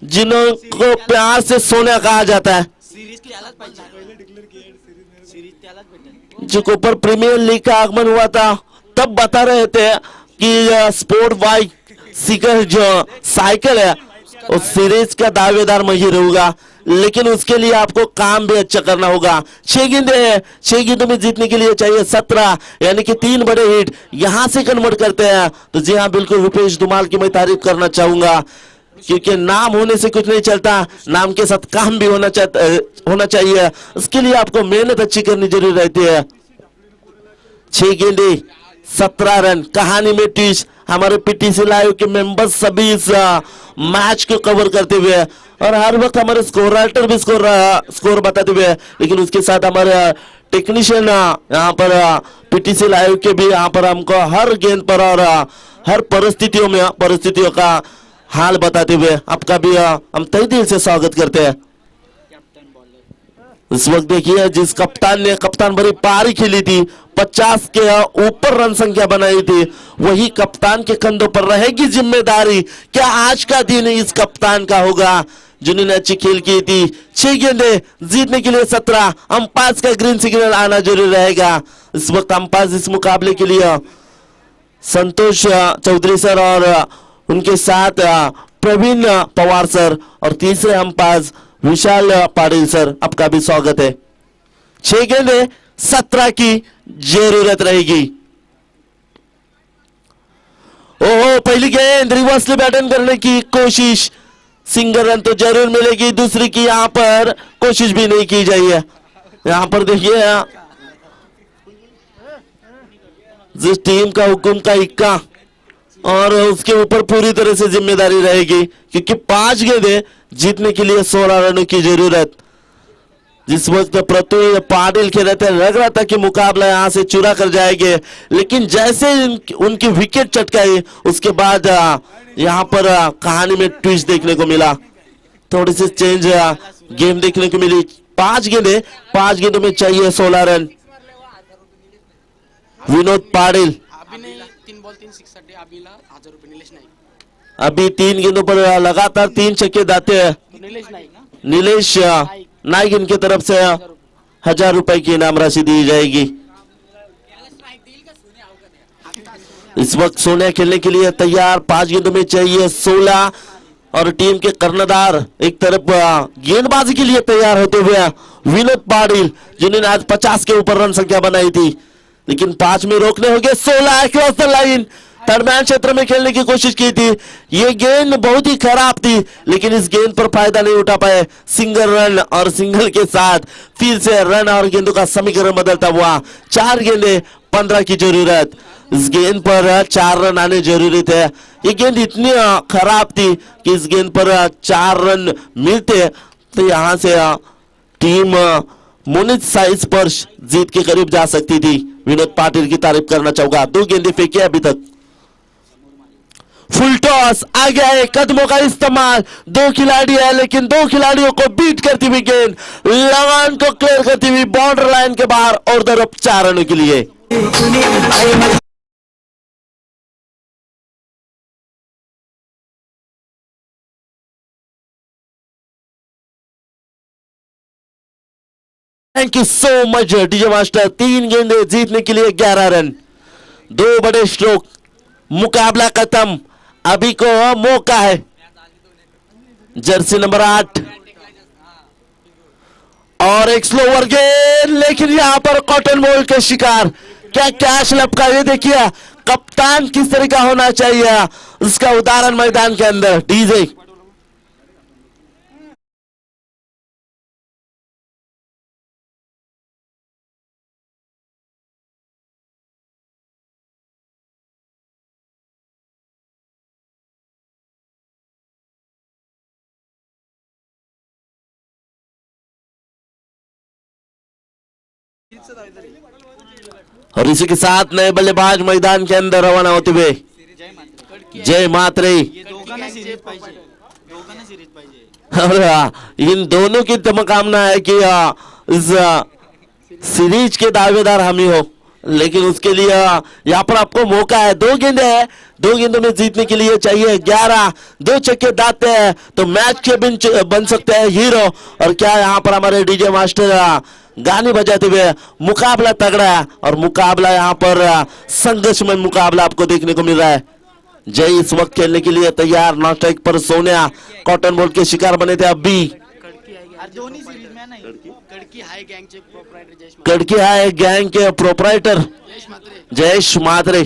[SPEAKER 6] जिनको प्यार से सोना कहा जाता है, जो कोपर प्रीमियर लीग का आगमन हुआ था तब बता रहे थे कि स्पोर्ट बाइक सीकर जो साइकिल है उस सीरीज का दावेदार मैं ही रहूंगा, लेकिन उसके लिए आपको काम भी अच्छा करना होगा। 6 गेंदे हैं, 6 गेंदों में जीतने के लिए चाहिए 17, यानी कि 3 बड़े हिट यहां से कन्वर्ट करते हैं। तो जी हाँ बिल्कुल रुपेश धुमाल की मैं तारीफ करना चाहूंगा, क्योंकि नाम होने से कुछ नहीं चलता, नाम के साथ काम भी होना चाहिए। उसके लिए आपको मेहनत अच्छी करनी जरूरी रहती है। 6 गेंदे 17 रन। कहानी में ट्विस्ट, हमारे पीटीसी लाइव के मेंबर्स सभी इस मैच को कवर करते हुए और हर वक्त हमारे स्कोर राइटर भी स्कोर बताते हुए, लेकिन उसके साथ हमारे टेक्नीशियन यहाँ पर पीटीसी लाइव के भी यहाँ पर हमको हर गेंद पर और हर परिस्थितियों का हाल बताते हुए आपका भी हम तहे दिल से स्वागत करते हैं। इस वक्त देखिए जिस कप्तान भरी पारी खेली थी, 50 के ऊपर रन संख्या बनाई थी, वही कप्तान के कंधों पर रहेगी जिम्मेदारी। क्या आज का दिन इस कप्तान का होगा? जिन्होंने अच्छी खेल की थी। 6 गेंदे जीतने के लिए 17। अंपायर का ग्रीन सिग्नल आना जरूरी रहेगा। इस वक्त अंपायर इस मुकाबले के लिए संतोष चौधरी सर और उनके साथ प्रवीण पवार सर और तीसरे अंपायर विशाल पाटिल सर, आपका भी स्वागत है। 6 गेंदे 17 की जरूरत रहेगी। ओहो, पहली गेंद रिवर्सली बैटिंग करने की कोशिश, सिंगल रन तो जरूर मिलेगी। दूसरी की यहां पर कोशिश भी नहीं की जाइए। यहां पर देखिए जिस टीम का हुक्म का इक्का और उसके ऊपर पूरी तरह से जिम्मेदारी रहेगी, क्योंकि 5 गेंदे जीतने के लिए 16 रनों की जरूरत। जिस वक्त प्रत्यय पाटिल खेल थे, लग रहा था कि मुकाबला यहां से चुरा कर जाएंगे, लेकिन जैसे उनकी विकेट चटकाई उसके बाद यहां पर कहानी में ट्विस्ट देखने को मिला। थोड़ी सी चेंज गेम देखने को मिली। 5 गेंदों में चाहिए 16 रन। विनोद पाटिल
[SPEAKER 3] अभी नाही 3 बॉल 3 सिक्स साठी अभिला 1000 रुपये. निलेश नाही.
[SPEAKER 6] अभी 3 गेंदों पर लगातार 3 छक्के दाते हैं।
[SPEAKER 3] निलेश नाही.
[SPEAKER 6] नीलेश नाइक इनकी तरफ से 1000 रुपए की इनाम राशि दी जाएगी। इस वक्त सोनिया खेलने के लिए तैयार। 5 गेंदों में चाहिए 16 और टीम के कर्णधार एक तरफ गेंदबाजी के लिए तैयार होते हुए विनोद पाटिल, जिन्होंने आज 50 के ऊपर रन संख्या बनाई थी, लेकिन 5 में रोकने होंगे। 16 क्रॉस द लाइन, दरम्यान क्षेत्र में खेलने की कोशिश की थी। ये गेंद बहुत ही खराब थी, लेकिन इस गेंद पर फायदा नहीं उठा पाए। सिंगल रन और सिंगल के साथ फिर से रन और गेंदों का समीकरण बदलता हुआ 4 गेंदे 15 की जरूरत। इस गेंद पर 4 रन आने जरूरी थे। ये गेंद इतनी खराब थी कि इस गेंद पर 4 रन मिलते तो यहां से टीम मोनित साई स्पर्श जीत के करीब जा सकती थी। विनोद पाटिल की तारीफ करना चाहूंगा। 2 गेंदे फेंके अभी तक। फुल टॉस आ गया है, कदमों का इस्तेमाल। 2 खिलाड़ी है, लेकिन 2 खिलाड़ियों को बीट करती हुई गेंद लगान को क्लियर करती हुई बॉर्डर लाइन के बाहर और तरफ 4 रनों के लिए। Thank you so much DJ master. 3 गेंदे जीतने के लिए 11 रन, 2 बड़े स्ट्रोक। मुकाबला खत्म। अभी को मौका है जर्सी नंबर 8 और एक स्लोवर गेंद, लेकिन यहां पर कॉटन बॉल के शिकार। क्या कैच लपका, ये देखिए कप्तान किस तरह का होना चाहिए, उसका उदाहरण मैदान के अंदर। डीजे और इसी के साथ नए बल्लेबाज मैदान के अंदर रवाना होते हुए जय मात्रे। और इन दोनों की तमकामना है कि इस सीरीज के दावेदार हम ही हो, लेकिन उसके लिए यहाँ पर आपको मौका है। 2 गेंदे है, 2 गेंदों में जीतने के लिए चाहिए 11। 2 छक्के दाते हैं तो मैच के बन सकते हैं हीरो। और क्या यहाँ पर हमारे डीजे मास्टर गाने बजाते हुए मुकाबला तगड़ा है और मुकाबला यहाँ पर संघर्षमय मुकाबला आपको देखने को मिल रहा है। जय इस वक्त खेलने के लिए तैयार। नॉट स्ट्राइक पर सोनिया कॉटन बॉल के शिकार बने थे। अभी कड़की हाई गैंग के प्रोपराइटर जयेश मात्रे।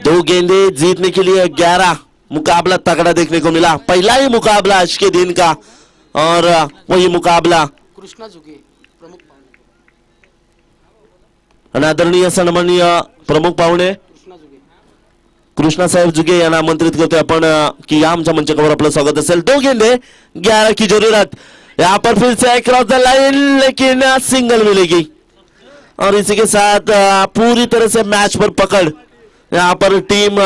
[SPEAKER 6] दो गेंदे जीतने के लिए 11। मुकाबला तगड़ा देखने को मिला। पहला ही मुकाबला आज के दिन का और वही मुकाबला
[SPEAKER 3] कृष्णा जुगे प्रमुख पाहुणे,
[SPEAKER 6] आदरणीय सन्माननीय प्रमुख पाहुणे कृष्णा साहेब जुगे यांना आमंत्रित करतोय आपण की या आमच्या मंचावर आपलं स्वागत असेल। 2 गेंदे 11 की जरूरत। यहाँ पर फिर से क्रॉस द लाइन, लेकिन सिंगल मिलेगी और इसी के साथ पूरी तरह से मैच पर पकड़ यहाँ पर टीम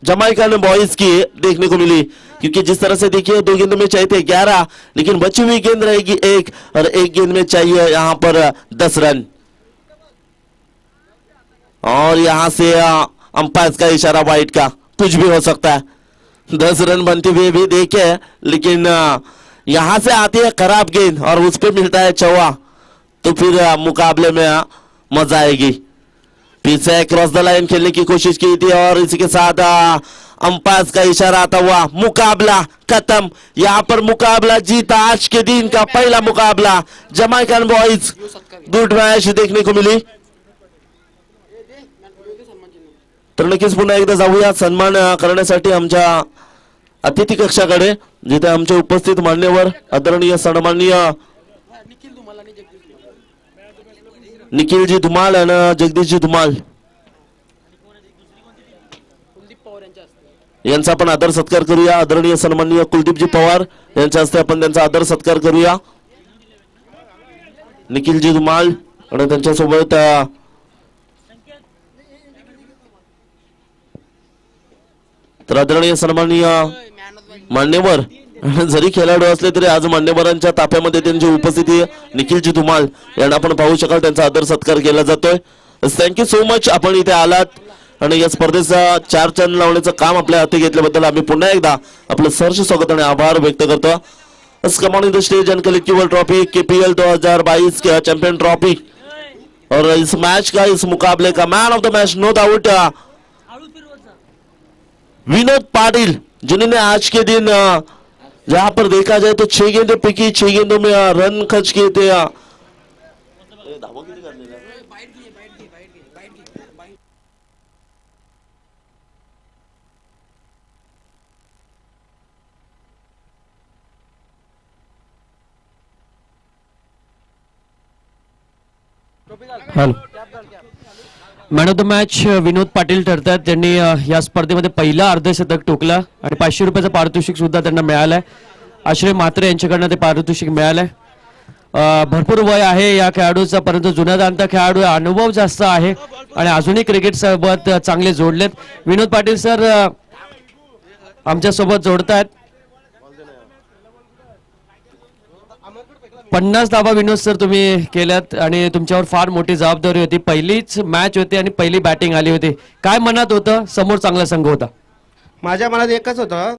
[SPEAKER 6] जमाइकन बॉयज की देखने को मिली, क्योंकि जिस तरह से देखिए 2 गेंदों में चाहिए थे 11, लेकिन बची हुई गेंद रहेगी 1 और 1 गेंद में चाहिए यहाँ पर 10 रन। और यहाँ से अंपायर का इशारा वाइट का, कुछ भी हो सकता है। 10 रन बनते हुए भी देखे, लेकिन यहां से आती है खराब गेंद और उस पे मिलता है चौवा, तो फिर मुकाबले में मजा आएगी। पीछे क्रॉस द लाइन खेलने की कोशिश की थी और इसी के साथ अंपायर का इशारा आता हुआ मुकाबला खत्म। यहाँ पर मुकाबला जीता, आज के दिन का पहला मुकाबला जमाइकन बॉयज। गुड मॅच देखने को मिली। तर नक्कीच पुन्हा एकदा जाऊया सन्मान करण्यासाठी आमच्या अतिथी कक्षाकडे, जिथे आमचे उपस्थित मान्यवर आदरणीय सन्माननीय निखिलजी धुमाल आणि जगदीशजी धुमाल यांचा आपण आदर सत्कार करूया। आदरणीय सन्माननीय कुलदीपजी पवार यांच्या हस्ते आपण त्यांचा आदर सत्कार करूया। निखिलजी धुमाल आणि त्यांच्यासोबत तर आदरणीय सन्माननीय मान्यवर जरी खेळाडू असले तरी आज मान्यवरांच्या ताफ्यामध्ये त्यांची उपस्थिती निखिलजी धुमाल यांना आपण पाहू शकाल, त्यांचा आदर सत्कार केला जातोय। थँक्यू सो मच, आपण इथे आलात आणि या स्पर्धेचा 4 चांद लावण्याचं काम आपल्या हाती घेतल्याबद्दल आम्ही पुन्हा एकदा आपलं सहर्ष स्वागत आणि आभार व्यक्त करतो। Come on the stage end collect your trophy KPL 2022 का चैंपियन ट्रॉफी। और इस मैच का, इस मुकाबले का man of the match no doubt Vinod Patil, जिन्होंने आज के दिन जहां पर देखा जाए तो 6 गेंदों पैकी 6 गेंदों में रन खर्च किए थे।
[SPEAKER 1] Hello, man of the match Vinod Patil ठरतात। त्यांनी या स्पर्धेमध्ये पहिला अर्धशतक ठोकला आणि 500 रुपयाचं पारितोषिक सुद्धा त्यांना मिळालंय। आश्रय म्हात्रे यांच्याकडनं ते पारितोषिक मिळालंय। भरपूर वय आहे या खेळाडूचा, परंतु जुना जाणता खेळाडू, अनुभव जास्त आहे आणि अजूनही क्रिकेट सोबत चांगले जोडलेत। विनोद पाटील सर आमच्या सोबत जोडतायत। 50 धावा विनोद सर तुम्ही केल्यात आणि तुमच्यावर फार मोठी जबाबदारी होती। पहिलीच मॅच होती आणि पहिली बॅटिंग आली होती, काय मनात होतं? समोर चांगला संघ होता।
[SPEAKER 8] माझ्या मनात एकच होतं